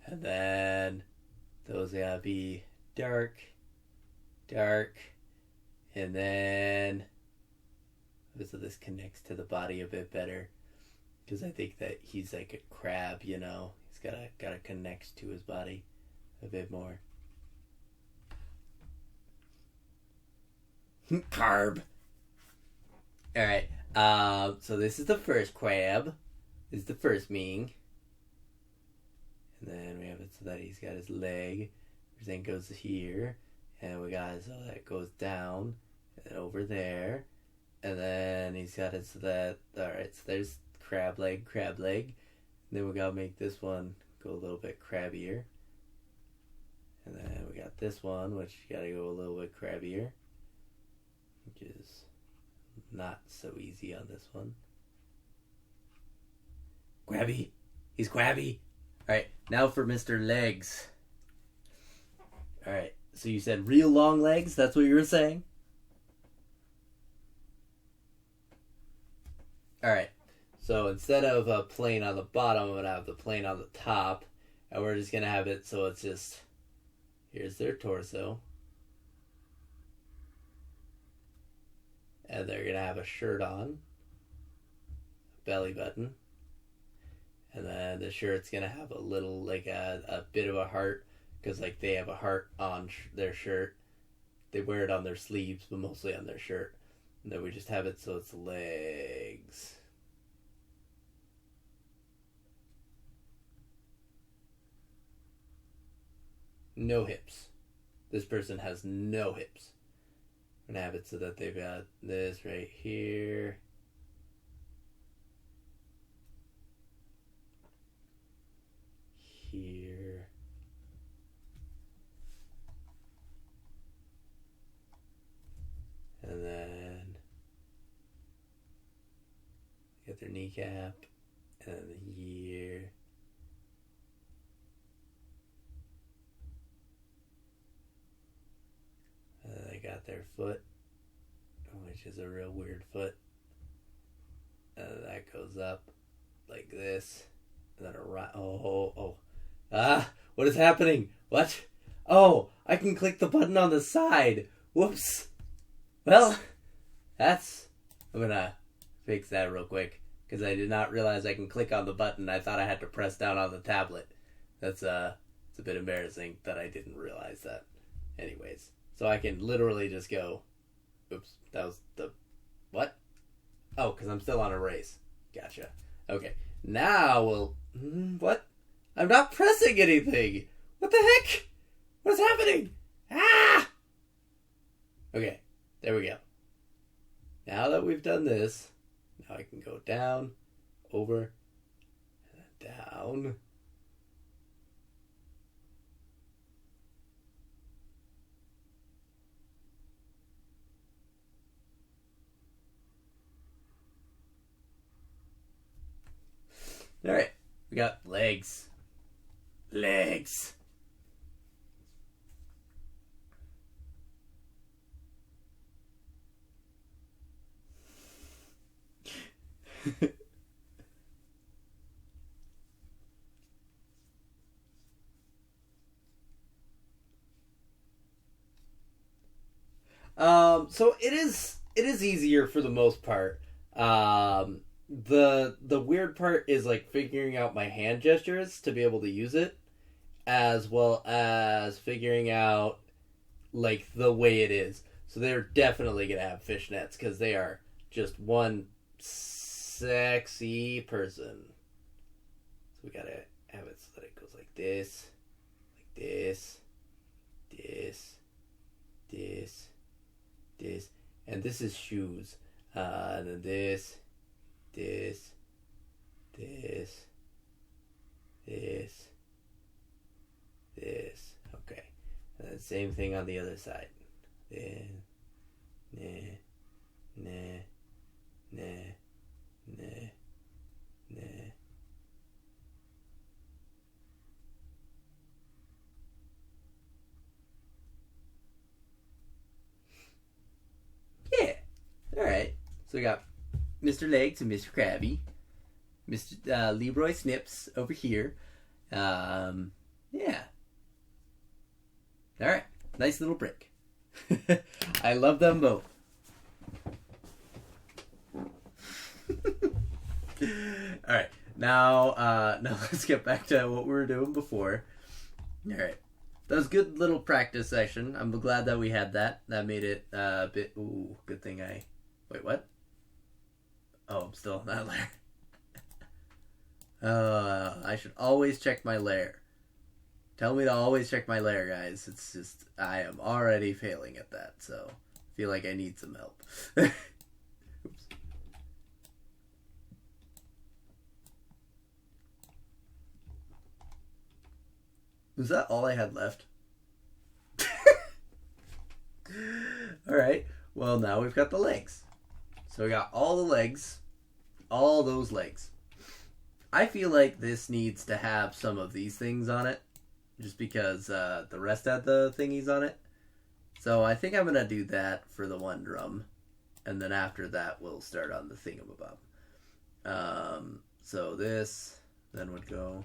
And then those gotta be dark, and then so this connects to the body a bit better because I think that he's like a crab, you know. He's gotta connect to his body a bit more. Carb. All right. So this is the first crab. This is the first Ming. And then we have it so that he's got his leg, which then goes here. And we got it so that goes down and then over there. And then he's got it so that, alright, so there's crab leg. And then we gotta make this one go a little bit crabbier. And then we got this one, which gotta go a little bit crabbier. which is not so easy on this one. Grabby. He's grabby. Alright, now for Mr. Legs. Alright, so you said real long legs? That's what you were saying? Alright, so instead of a plane on the bottom, I'm going to have the plane on the top. And we're just going to have it so it's just... Here's their torso. And they're going to have a shirt on. Belly button. And then the shirt's going to have a little, like a bit of a heart. Because, like, they have a heart on their shirt. They wear it on their sleeves, but mostly on their shirt. And then we just have it so it's legs. No hips. This person has no hips. I'm going to have it so that they've got this right here. Here. And then get their kneecap and here. And then they got their foot, which is a real weird foot. And that goes up like this. And then around. Oh. Ah! What is happening? What? Oh! I can click the button on the side. Whoops! Well, I'm gonna fix that real quick. Because I did not realize I can click on the button. I thought I had to press down on the tablet. It's a bit embarrassing that I didn't realize that. Anyways. So I can literally just go... Oops. That was the... What? Oh, because I'm still on erase. Gotcha. Okay. Now we'll... What? I'm not pressing anything! What the heck? What's happening? Ah! Okay. There we go. Now that we've done this, now I can go down, over, and then down. Alright, we got legs. Legs. So it is easier for the most part. The weird part is like figuring out my hand gestures to be able to use it, as well as figuring out like the way it is. So they're definitely gonna have fishnets because they are just one sexy person. So we gotta have it so that it goes like this, this, and this is shoes, and then this, okay, and then same thing on the other side. Yeah. Alright. So we got Mr. Legs and Mr. Krabby. Mr. Leroy Snips over here. Yeah. Alright. Nice little break. I love them both. Alright. Now let's get back to what we were doing before. Alright. That was a good little practice session. I'm glad that we had that. That made it a bit... Ooh, good thing I... Wait, what? Oh, I'm still on that layer. I should always check my layer. Tell me to always check my layer, guys. It's just... I am already failing at that, so... I feel like I need some help. Oops. Was that all I had left? Alright. Well, now we've got the legs. So we got all the legs, all those legs. I feel like this needs to have some of these things on it, just because the rest had the thingies on it. So I think I'm going to do that for the one drum, and then after that we'll start on the thingamabob. So this then would go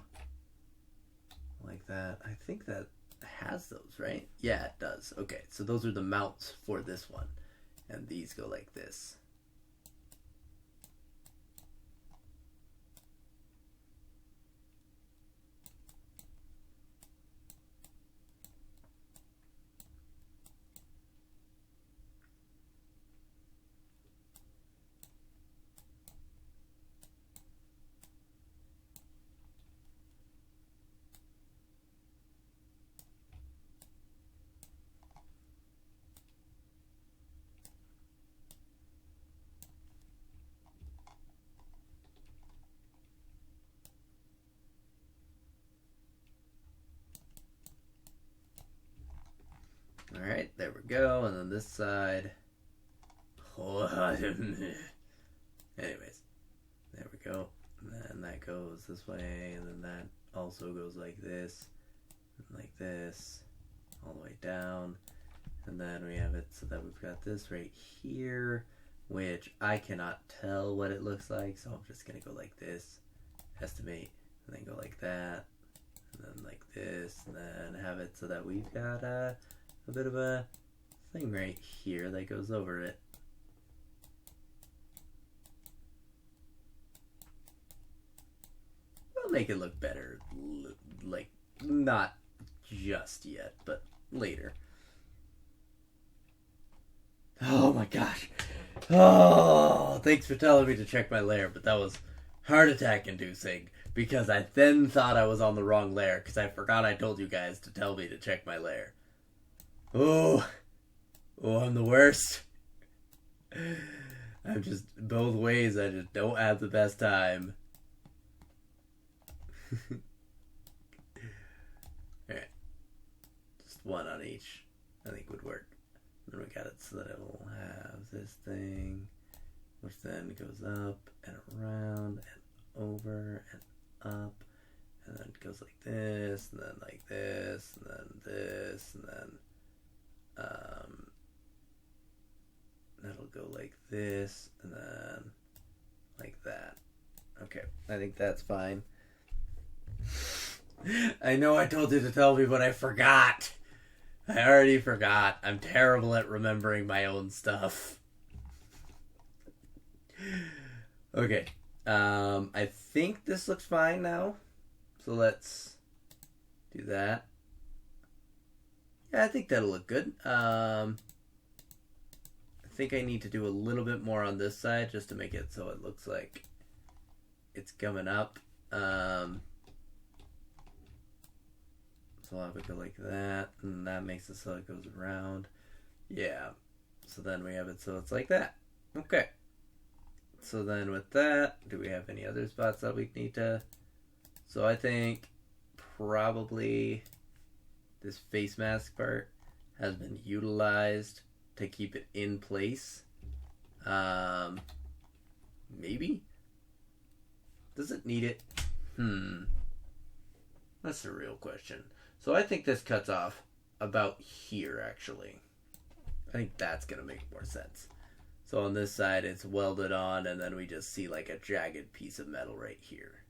like that. I think that has those, right? Yeah, it does. Okay, so those are the mounts for this one, and these go like this. Alright, there we go. And then this side. Anyways, there we go. And then that goes this way, and then that also goes like this, all the way down. And then we have it so that we've got this right here, which I cannot tell what it looks like, so I'm just going to go like this, estimate, and then go like that, and then like this, and then have it so that we've got a bit of a thing right here that goes over it. We'll make it look better, like, not just yet, but later. Oh my gosh. Oh, thanks for telling me to check my layer, but that was heart attack inducing because I then thought I was on the wrong layer because I forgot I told you guys to tell me to check my layer. Oh, I'm the worst. I'm just, both ways, I just don't have the best time. Alright. Just one on each, I think would work. Then we got it so that it will have this thing, which then goes up and around and over and up, and then it goes like this, and then like this, and then this, and then that'll go like this, and then like that. Okay, I think that's fine. I know I told you to tell me, but I forgot. I already forgot. I'm terrible at remembering my own stuff. Okay. I think this looks fine now. So let's do that. Yeah, I think that'll look good. I think I need to do a little bit more on this side just to make it so it looks like it's coming up. So I'll have it go like that, and that makes it so it goes around. Yeah. So then we have it so it's like that. Okay. So then with that, do we have any other spots that we need to... So I think probably this face mask part has been utilized to keep it in place. Maybe? Does it need it? That's the real question. So I think this cuts off about here, actually. I think that's going to make more sense. So on this side, it's welded on, and then we just see like a jagged piece of metal right here.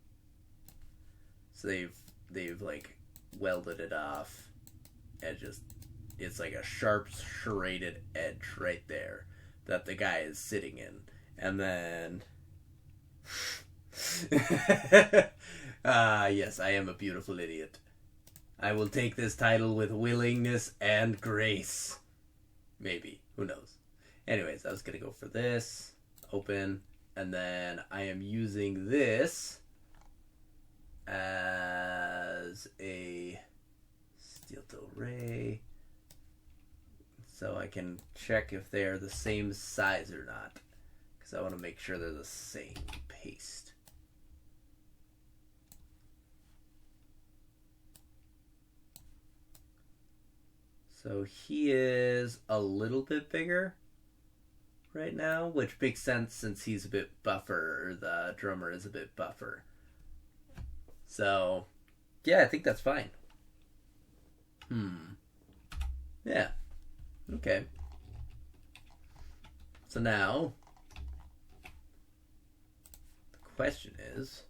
So they've like welded it off, and it's like a sharp serrated edge right there that the guy is sitting in. And then... yes, I am a beautiful idiot. I will take this title with willingness and grace. Maybe. Who knows? Anyways, I was going to go for this. Open. And then I am using this as a steel toe ray. So I can check if they're the same size or not. Because I want to make sure they're the same paste. So he is a little bit bigger, right now, which makes sense since he's a bit buffer, or the drummer is a bit buffer. So, yeah, I think that's fine. Yeah. Okay. So now, the question is,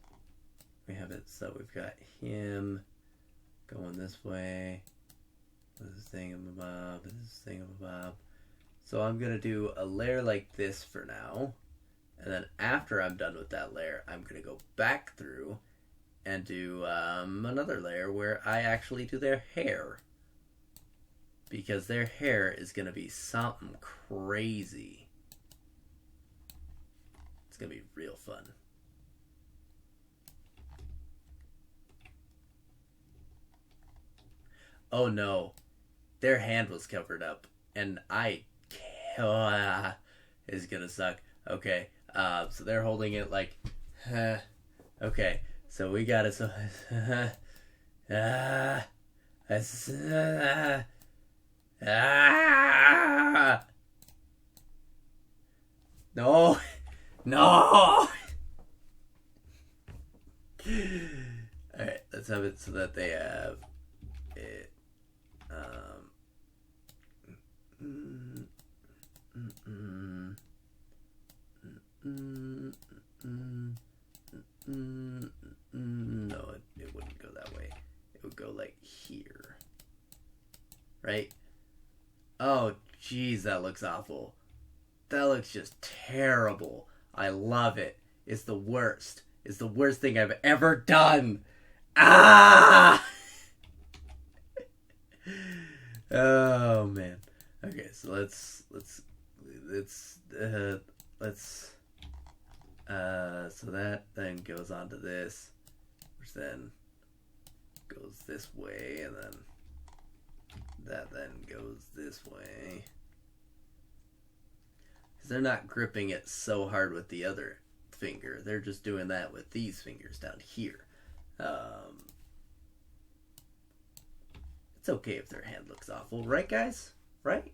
we have it so we've got him going this way. This is thingamabob, this is thingamabob. So I'm going to do a layer like this for now. And then after I'm done with that layer, I'm going to go back through and do another layer where I actually do their hair. Because their hair is going to be something crazy. It's going to be real fun. Oh no, their hand was covered up, and is gonna suck. Okay, so they're holding it like, okay, so we got it. So, no, no. All right, let's have it so that they have it. No, it wouldn't go that way. It would go like here. Right? Oh, jeez, that looks awful. That looks just terrible. I love it. It's the worst. It's the worst thing I've ever done. Ah! Oh man. Okay, so let's so that then goes on to this, which then goes this way, and then that then goes this way. Because they're not gripping it so hard with the other finger. They're just doing that with these fingers down here. It's okay if their hand looks awful, right guys? Right?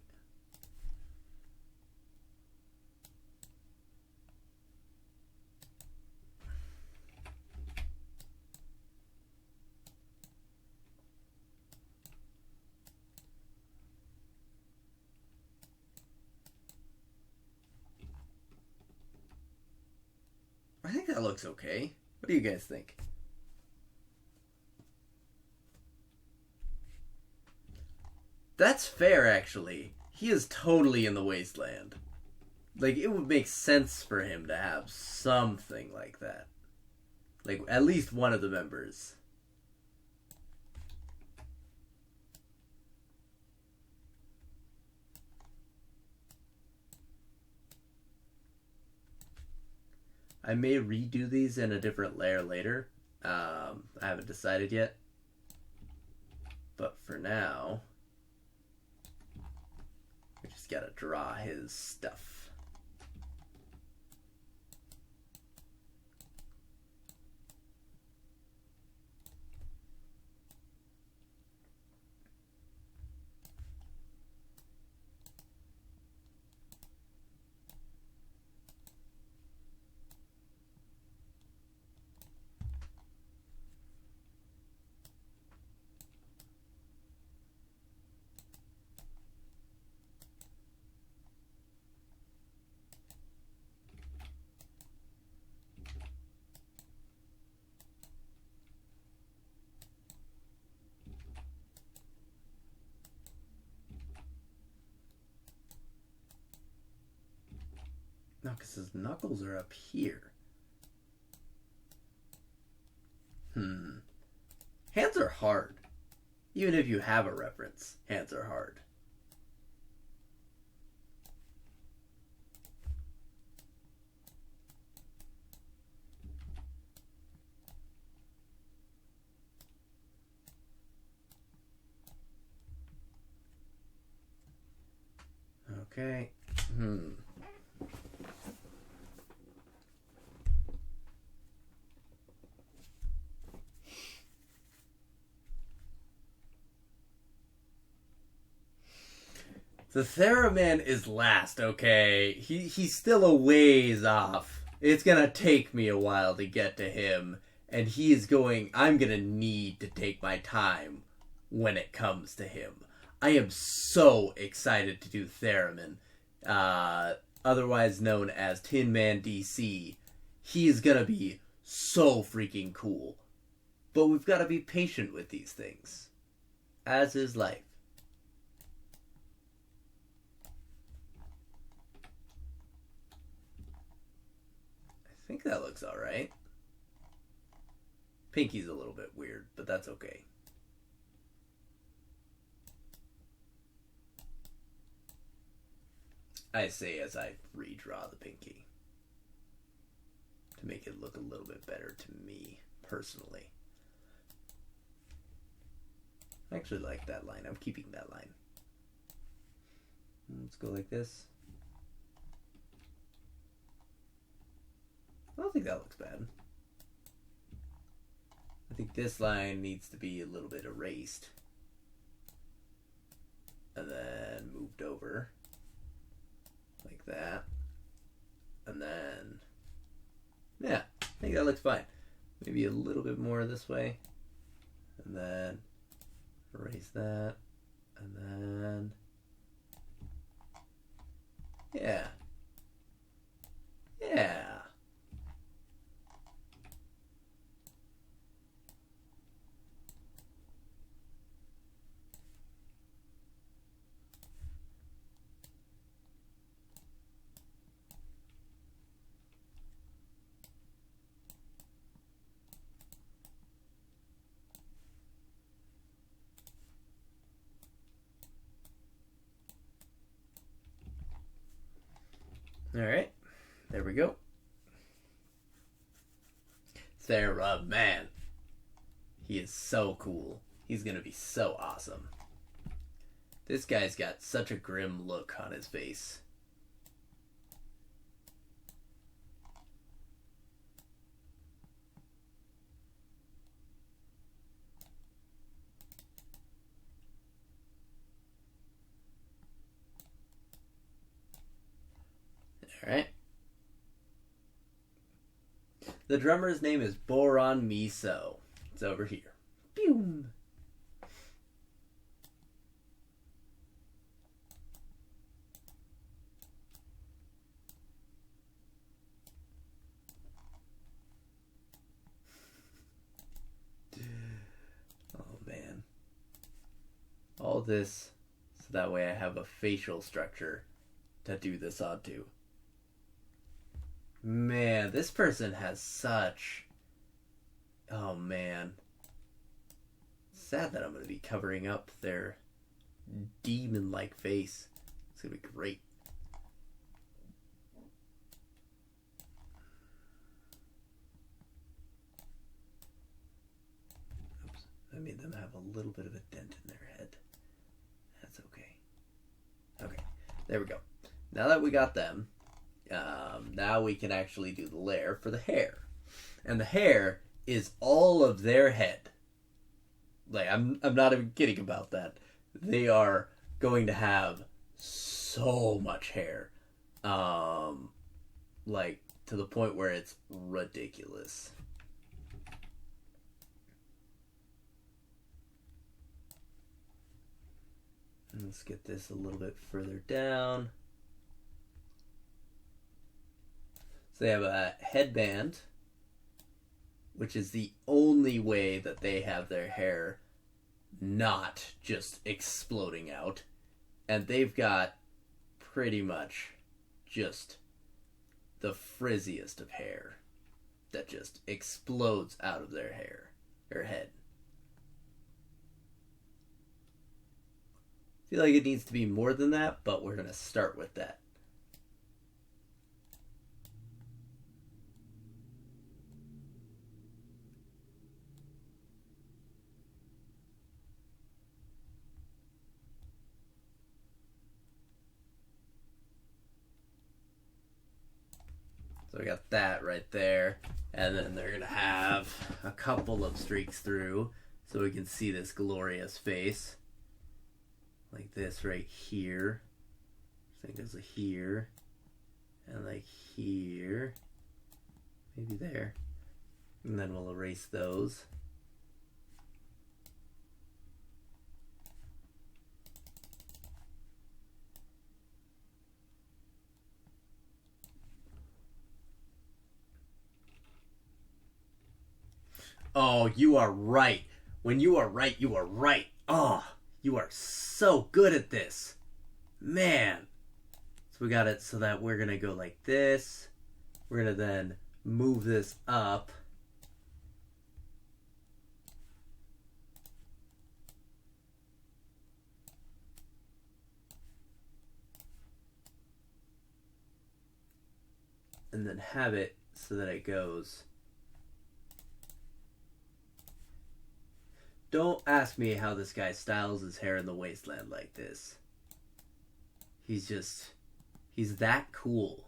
I think that looks okay. What do you guys think? That's fair, actually. He is totally in the wasteland. Like, it would make sense for him to have something like that. Like, at least one of the members. I may redo these in a different layer later. I haven't decided yet. But for now, we just gotta draw his stuff. No, because his knuckles are up here. Hands are hard. Even if you have a reference, hands are hard. Okay. The Theremin is last, okay? He's still a ways off. It's gonna take me a while to get to him, and I'm gonna need to take my time when it comes to him. I am so excited to do Theremin, otherwise known as Tin Man DC. He is gonna be so freaking cool. But we've got to be patient with these things, as is life. I think that looks alright. Pinky's a little bit weird, but that's okay. I say as I redraw the Pinky, to make it look a little bit better to me, personally. I actually like that line. I'm keeping that line. Let's go like this. I don't think that looks bad. I think this line needs to be a little bit erased. And then moved over. Like that. And then... yeah, I think that looks fine. Maybe a little bit more this way. And then... erase that. And then... yeah. Yeah. Alright, there we go. Theremin. He is so cool. He's gonna be so awesome. This guy's got such a grim look on his face. Alright. The drummer's name is Boron Miso. It's over here. Pew! Oh man. All this so that way I have a facial structure to do this onto. Man, this person has such... oh man. Sad that I'm going to be covering up their demon-like face. It's going to be great. Oops. I made them have a little bit of a dent in their head. That's okay. Okay, there we go. Now that we got them, now we can actually do the layer for the hair. And the hair is all of their head. Like, I'm not even kidding about that. They are going to have so much hair. Like, to the point where it's ridiculous. Let's get this a little bit further down. So they have a headband, which is the only way that they have their hair not just exploding out. And they've got pretty much just the frizziest of hair that just explodes out of their hair, or head. I feel like it needs to be more than that, but we're going to start with that. So we got that right there. And then they're going to have a couple of streaks through so we can see this glorious face. Like this right here. So it goes here, and like here, maybe there. And then we'll erase those. Oh, you are right. When you are right, you are right. Oh, you are so good at this. Man. So we got it so that we're going to go like this. We're going to then move this up. And then have it so that it goes. Don't ask me how this guy styles his hair in the wasteland like this. He's that cool.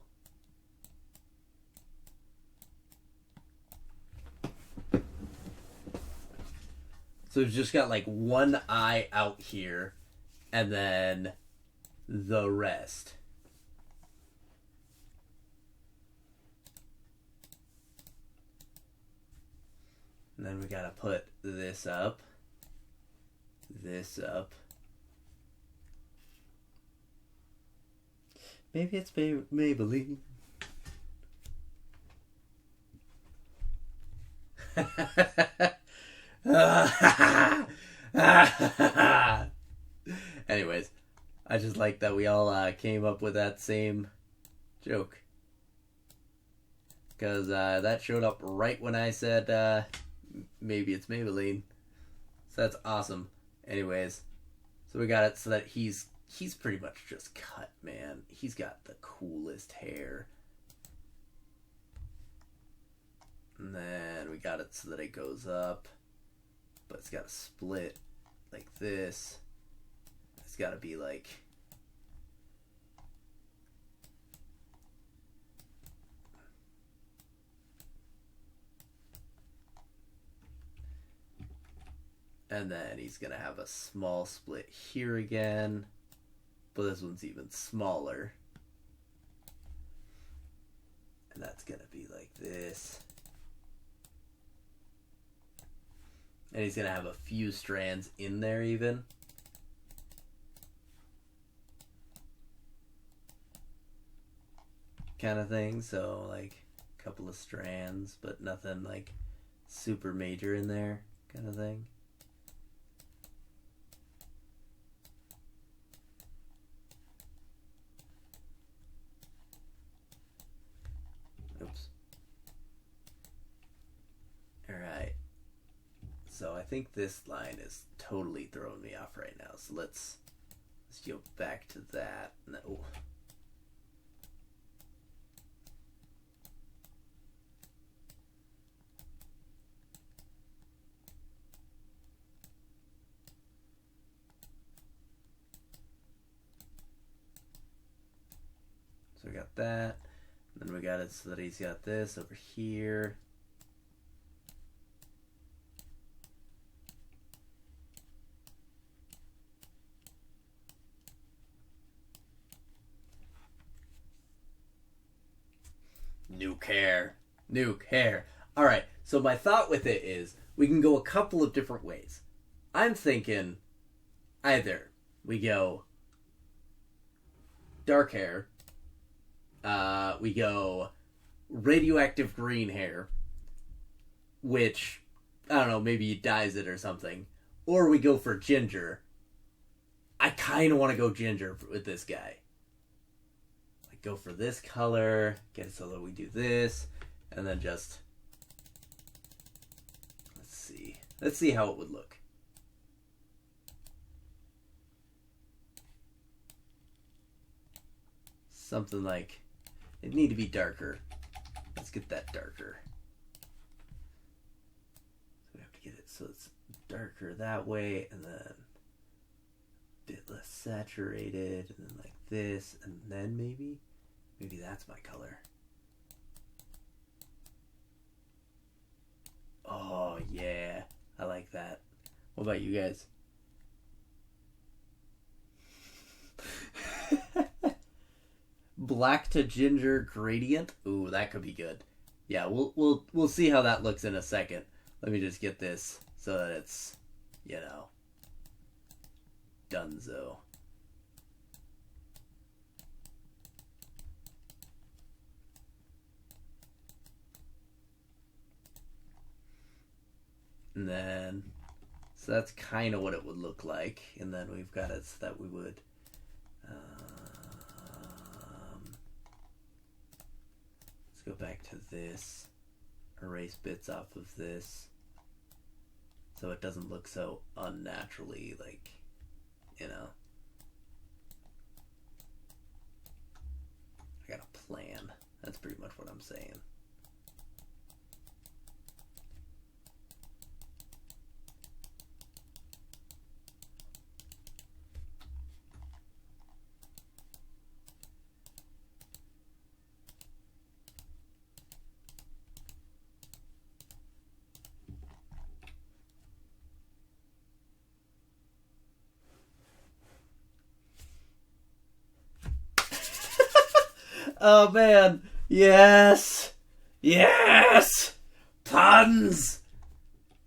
So we've just got like one eye out here, and then the rest. And then we gotta put this up. This up. Maybe it's Maybelline. Anyways, I just like that we all came up with that same joke. Because that showed up right when I said maybe it's Maybelline. So that's awesome. Anyways, so we got it so that he's pretty much just cut, man. He's got the coolest hair. And then we got it so that it goes up, but it's got to split like this. It's got to be like and then he's gonna have a small split here again, but this one's even smaller. And that's gonna be like this. And he's gonna have a few strands in there even. Kind of thing, so like a couple of strands, but nothing like super major in there, kind of thing. Oops. Alright. So I think this line is totally throwing me off right now. So let's go back to that. No. So we got that. Then we got it so that he's got this over here. Nuke hair. Nuke hair. Alright, so my thought with it is we can go a couple of different ways. I'm thinking either we go dark hair, we go radioactive green hair, which, I don't know, maybe he dyes it or something, or we go for ginger. I kind of want to go ginger with this guy. Like, go for this color, get it so that we do this, and then just, let's see how it would look. Something like, it need to be darker. Let's get that darker. So we have to get it so it's darker that way, and then a bit less saturated, and then like this, and then maybe that's my color. Oh yeah, I like that. What about you guys? black to ginger gradient. Ooh, that could be good. Yeah, we'll see how that looks in a second. Let me just get this so that it's, donezo. And then, so that's kind of what it would look like. And then we've got it so that we would, let's go back to this, erase bits off of this, so it doesn't look so unnaturally, like, I got a plan. That's pretty much what I'm saying. Oh man, yes! Yes! Puns!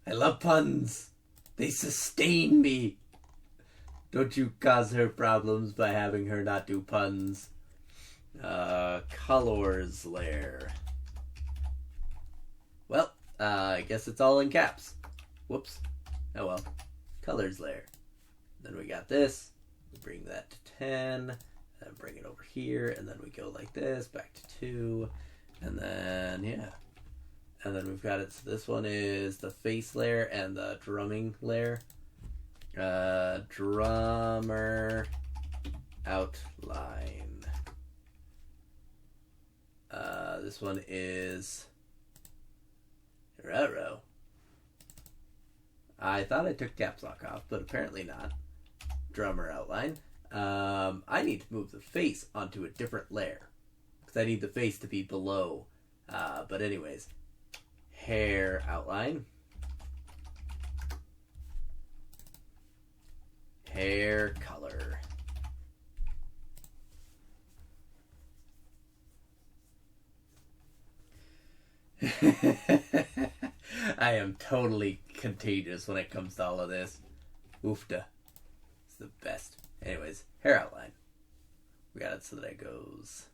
I love puns. They sustain me. Don't you cause her problems by having her not do puns. Colors layer. Well, I guess it's all in caps. Whoops. Oh well. Colors layer. Then we got this. We bring that to 10. And bring it over here, and then we go like this, back to 2, and then, yeah. And then we've got it, so this one is the face layer and the drumming layer. Drummer outline. This one is Roro. I thought I took caps lock off, but apparently not. Drummer outline. I need to move the face onto a different layer because I need the face to be below. But anyways, hair outline, hair color. I am totally contagious when it comes to all of this. Oofda. It's the best. Anyways, hair outline. We got it so that it goes.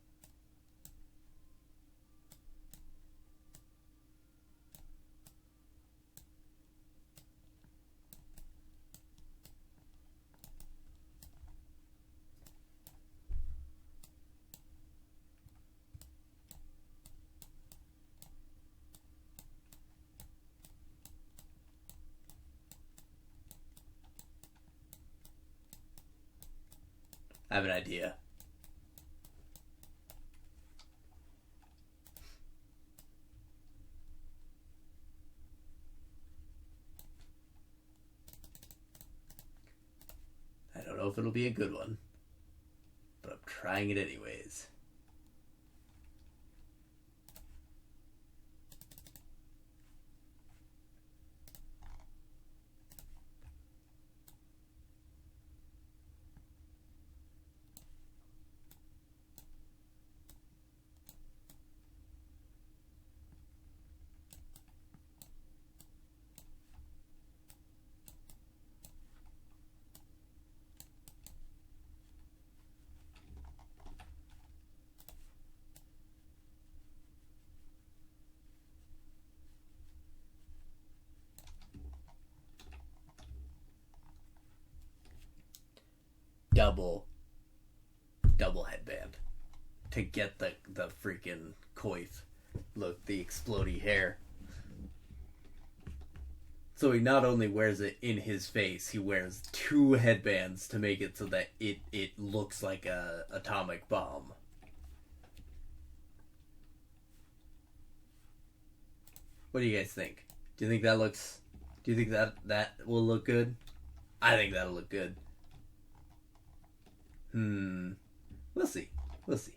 I have an idea. I don't know if it'll be a good one, but I'm trying it anyways. Double headband to get the freaking coif look, the explodey hair. So he not only wears it in his face, he wears 2 headbands to make it so that it looks like a atomic bomb. What do you guys think? Do you think that will look good? I think that'll look good. We'll see. We'll see.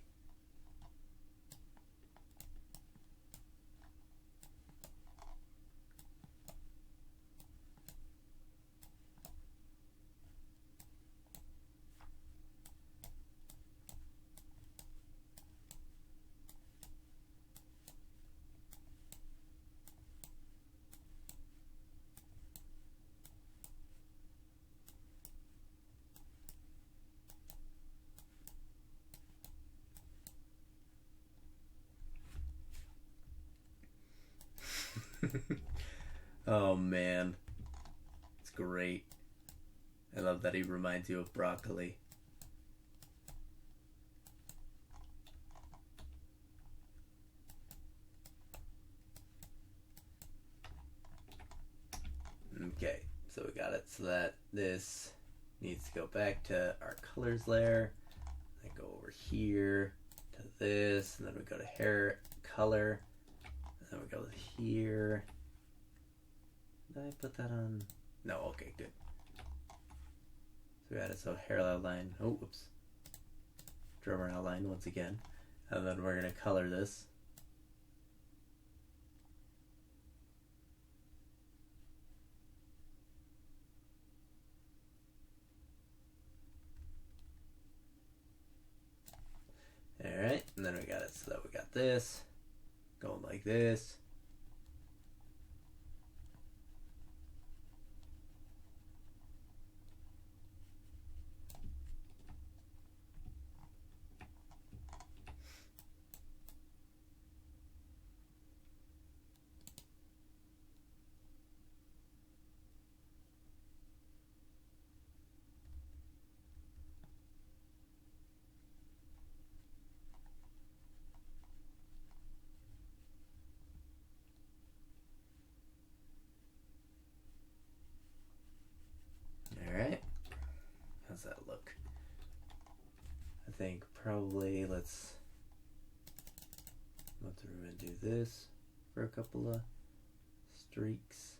Oh man, it's great. I love that he reminds you of broccoli. Okay, so we got it so that this needs to go back to our colors layer. Then go over here to this, and then we go to hair color, and then we go here. Did I put that on? No, okay, good. So we added so hair outline. Oh, whoops. Drummer outline once again. And then we're going to color this. Alright, and then we got it so that we got this going like this. Alright, how's that look? I think probably let's go through and do this for a couple of streaks.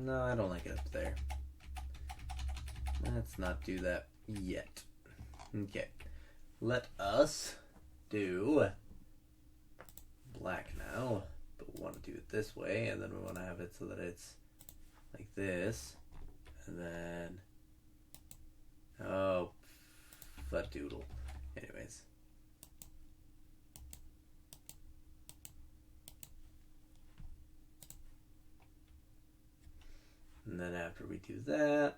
No, I don't like it up there. Let's not do that yet. Okay. Let us do black now, but we want to do it this way, and then we want to have it so that it's like this, and then oh, doodle. Anyways. And then after we do that,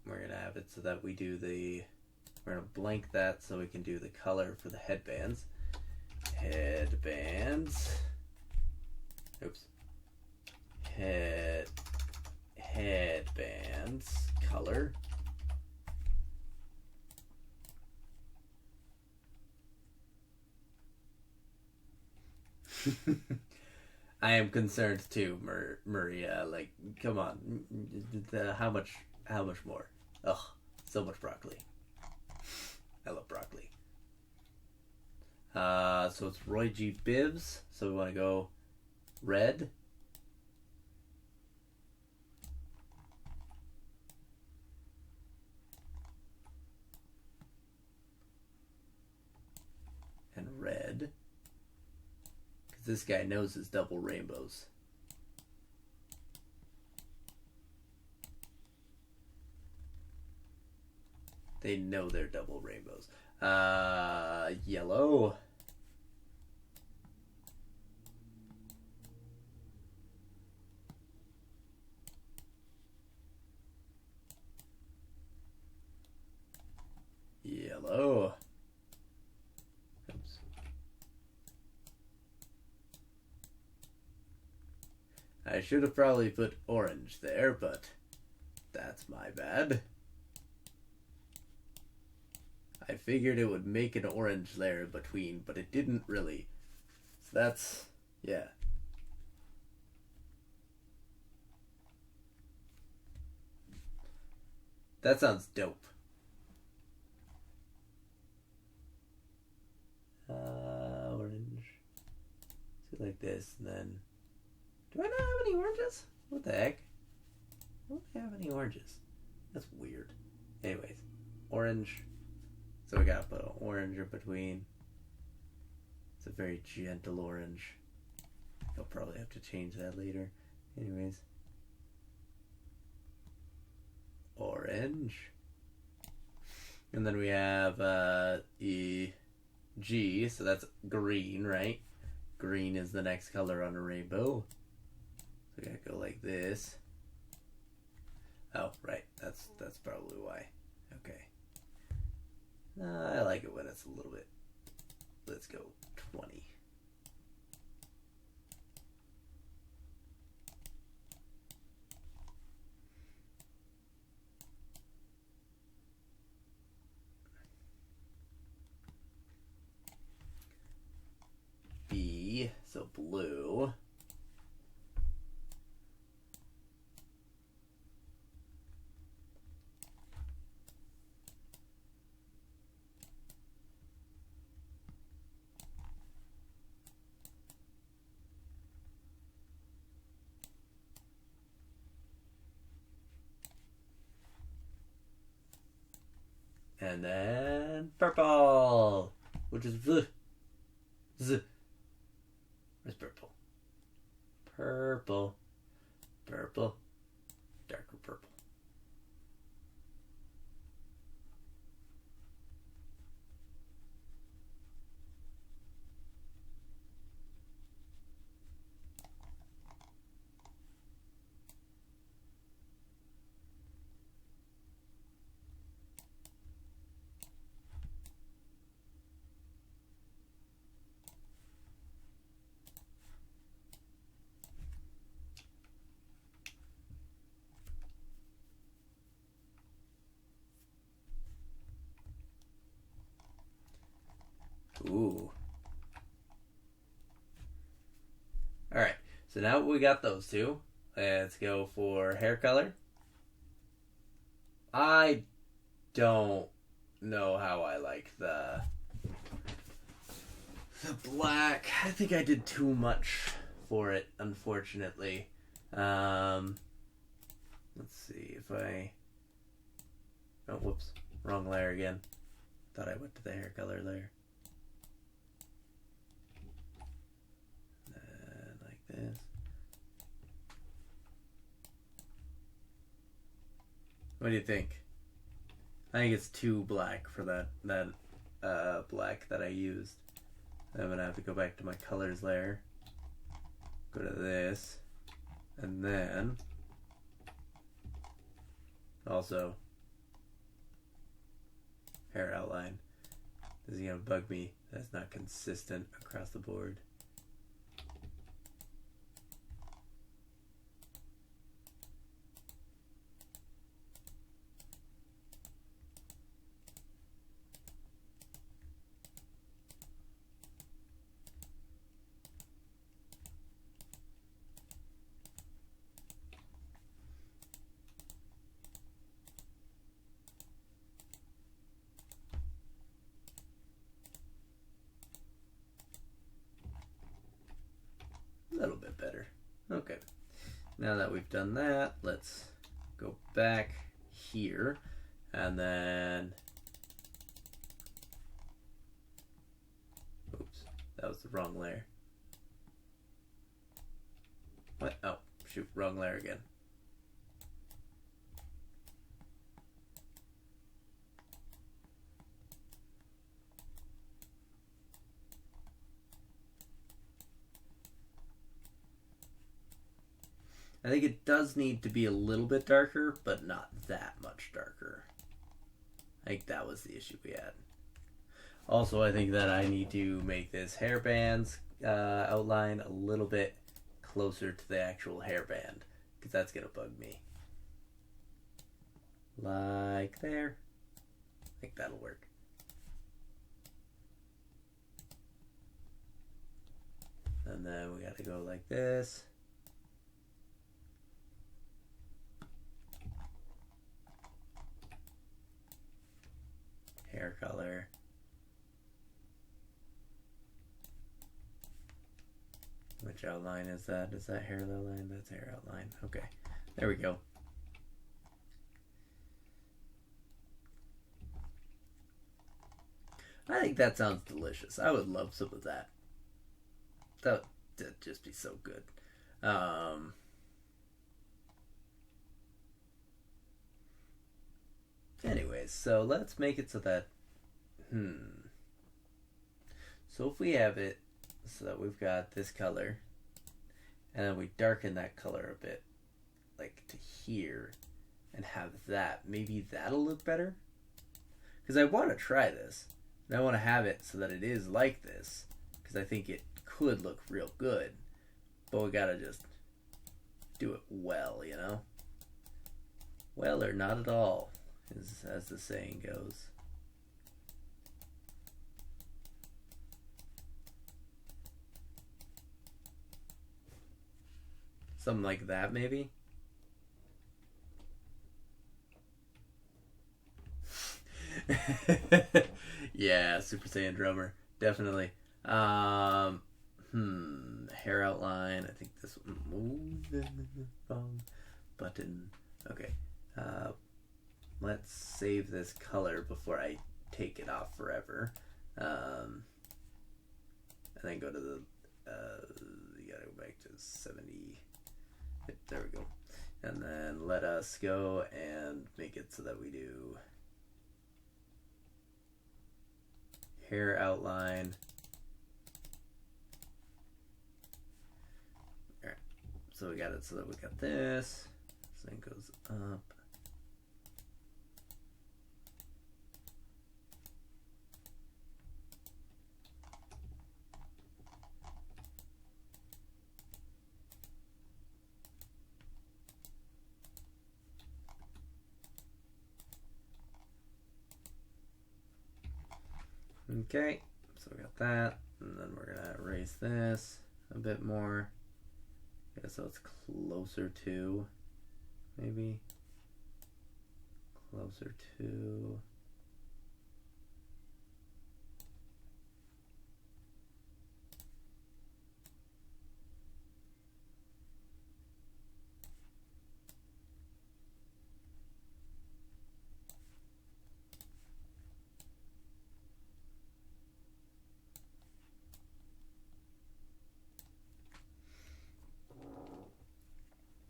we're going to have it so that we do we're going to blank that so we can do the color for the headbands. Headbands. Oops. Headbands. Color. I am concerned too, Maria. Like, come on, how much more? Ugh, so much broccoli. I love broccoli. So it's Roy G. Bibbs. So we want to go red. And red. This guy knows his double rainbows. They know they're double rainbows. Yellow. Yellow. Oops. I should have probably put orange there, but that's my bad. I figured it would make an orange layer between, but it didn't really. So that's, yeah. That sounds dope. Orange. So like this, and then... Do I not have any oranges? What the heck? I don't have any oranges. That's weird. Anyways, orange. So we gotta put an orange in between. It's a very gentle orange. I'll probably have to change that later. Anyways. Orange. And then we have E, G, so that's green, right? Green is the next color on a rainbow. So we gotta go like this. Oh, right. That's probably why. Okay. I like it when it's a little bit. Let's go 20. B, so blue. And then purple, which is V. Z. Where's purple? Purple. Purple. Darker purple. Ooh. Alright, so now we got those two. Let's go for hair color. I don't know how I like the black. I think I did too much for it, unfortunately. Let's see if I... Oh, whoops. Wrong layer again. Thought I went to the hair color layer. Like this. What do you think? I think it's too black for that black that I used. I'm gonna have to go back to my colors layer. Go to this. And then also hair outline. This is gonna bug me. That's not consistent across the board. A little bit better. Okay. Now that we've done that, let's go back here and then... Oops, that was the wrong layer. What? Oh, shoot, wrong layer again. I think it does need to be a little bit darker, but not that much darker. I think that was the issue we had. Also, I think that I need to make this hairband's outline a little bit closer to the actual hairband, because that's going to bug me. Like there. I think that'll work. And then we got to go like this. Hair color. Which outline is that? Is that hair outline? That's hair outline. Okay. There we go. I think that sounds delicious. I would love some of that. That'd just be so good. Anyways, so let's make it so that so if we have it so that we've got this color and then we darken that color a bit like to here and have that, maybe that'll look better, because I want to try this and I want to have it so that it is like this, because I think it could look real good, but we gotta just do it well, you know? Well, or not at all, as the saying goes. Something like that, maybe? Yeah, Super Saiyan drummer. Definitely. Hair outline. I think this one moved wrong button. Okay. Let's save this color before I take it off forever. And then go to the you gotta go back to 70. There we go. And then let us go and make it so that we do hair outline. Alright, so we got it so that we got this. This thing goes up. Okay, so we got that, and then we're gonna erase this a bit more. Yeah, so it's closer to, maybe closer to.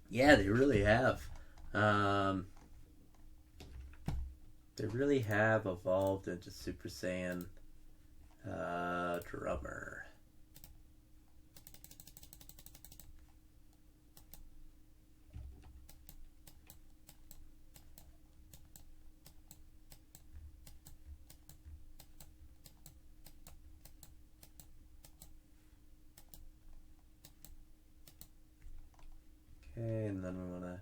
Yeah, they really have. They really have evolved into Super Saiyan drummer. Okay, and then we want to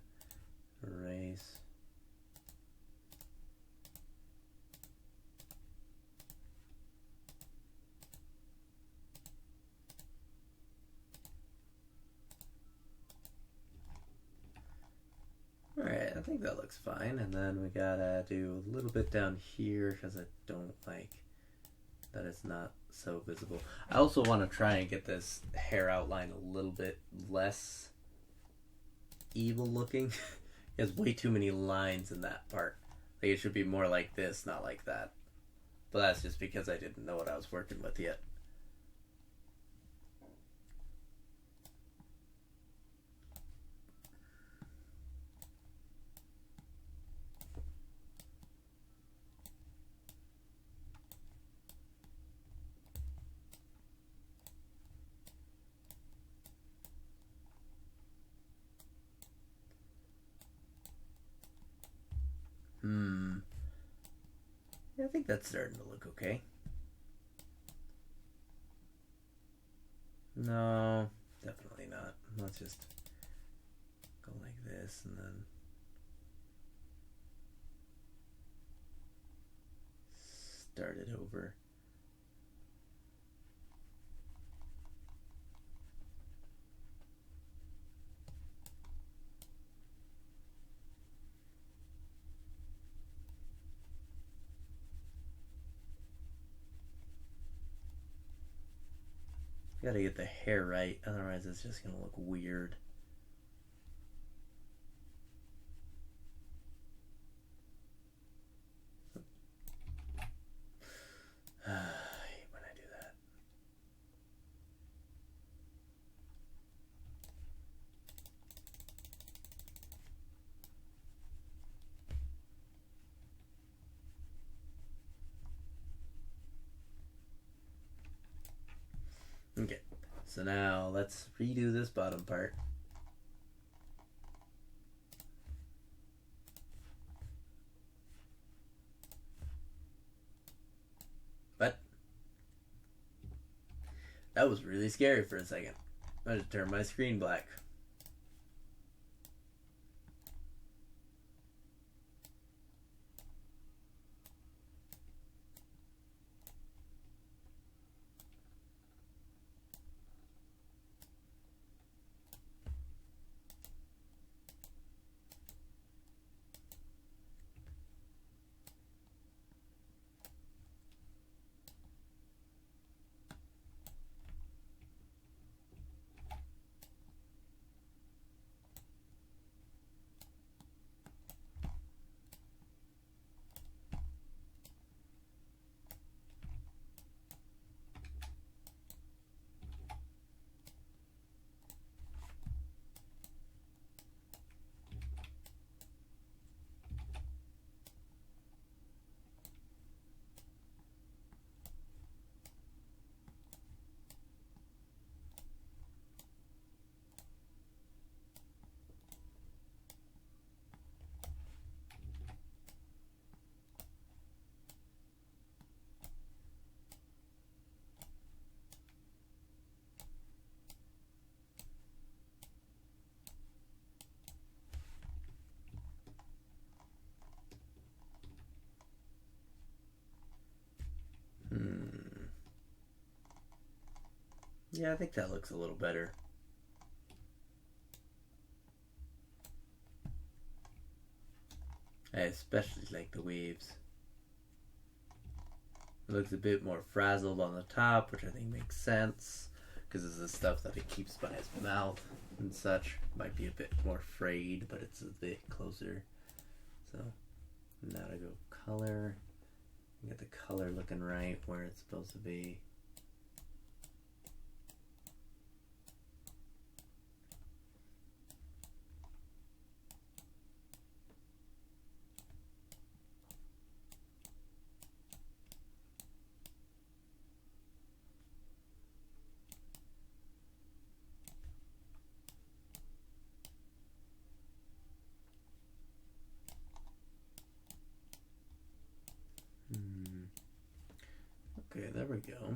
erase. Alright, I think that looks fine. And then we gotta do a little bit down here because I don't like that it's not so visible. I also want to try and get this hair outline a little bit less evil looking. It has way too many lines in that part. Like, it should be more like this, not like that. But that's just because I didn't know what I was working with yet. Yeah, I think that's starting to look okay. No, definitely not. Let's just go like this and then start it over. Gotta get the hair right, otherwise it's just gonna look weird. I hate when I do that. So now let's redo this bottom part. But that was really scary for a second. I just turned my screen black. Yeah, I think that looks a little better. I especially like the waves. It looks a bit more frazzled on the top, which I think makes sense, because it's the stuff that it keeps by his mouth and such. Might be a bit more frayed, but it's a bit closer. So now to go color. Get the color looking right where it's supposed to be. Okay, there we go.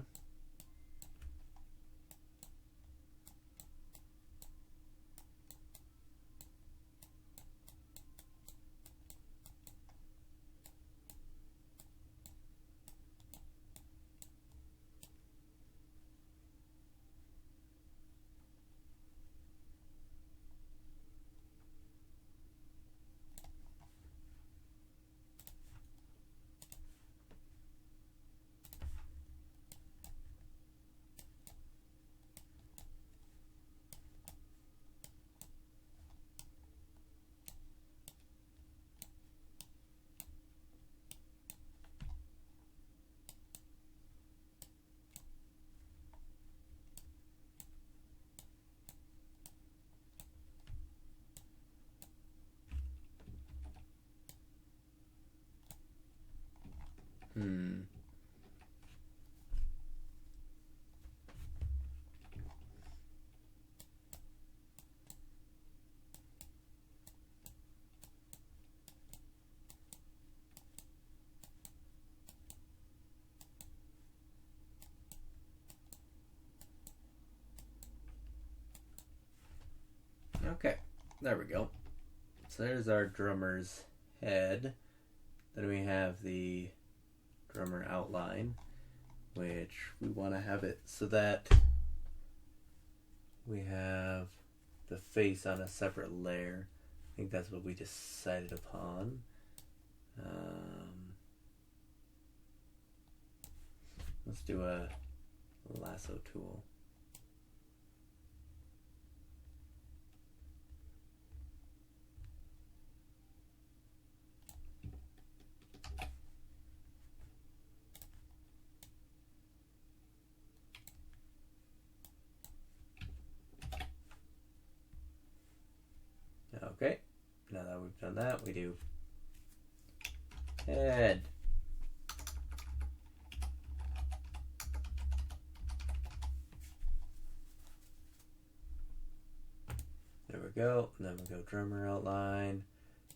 Okay, there we go. So there's our drummer's head. Then we have the drummer outline, which we want to have it so that we have the face on a separate layer. I think that's what we decided upon. Let's do a lasso tool. Okay, now that we've done that, we do head. go. And then we'll go drummer outline.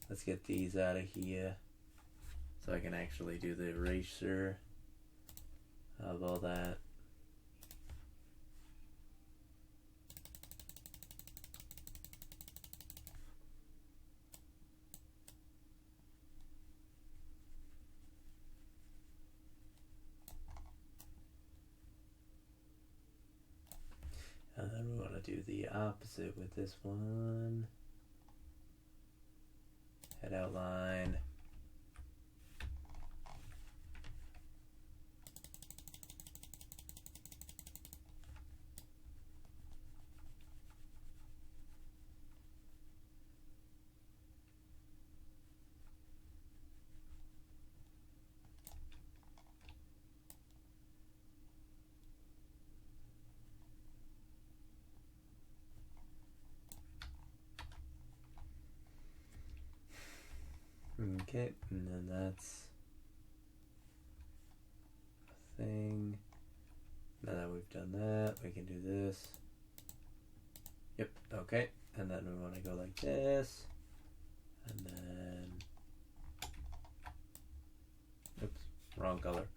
Let's get these out of here so I can actually do the eraser of all that. And then we want to do the opposite with this one. Head outline. Okay, and then that's a thing. Now that we've done that, we can do this. Yep, okay. And then we want to go like this. And then... Oops, wrong color.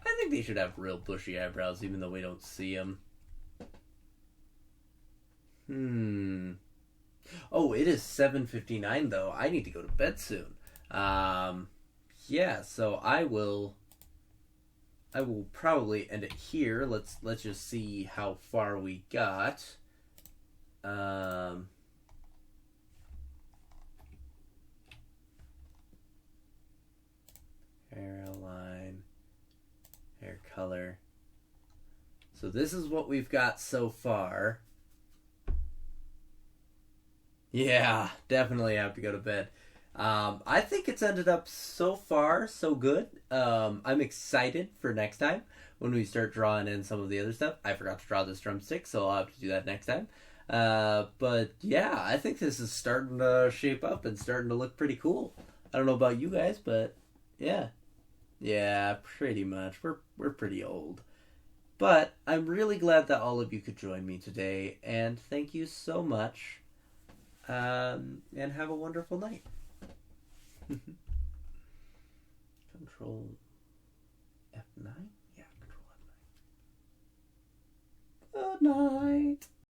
I think they should have real bushy eyebrows, even though we don't see them. Oh, it is 7:59 though. I need to go to bed soon. Yeah, so I will probably end it here. Let's just see how far we got. Hair outline. Hair color. So this is what we've got so far. Yeah, definitely have to go to bed. I think it's ended up so far so good. I'm excited for next time when we start drawing in some of the other stuff. I forgot to draw this drumstick, so I'll have to do that next time. But yeah, I think this is starting to shape up and starting to look pretty cool. I don't know about you guys, but yeah. Yeah, pretty much. We're pretty old. But I'm really glad that all of you could join me today, and thank you so much. And have a wonderful night. Control F9? Yeah, Control F9. Good night.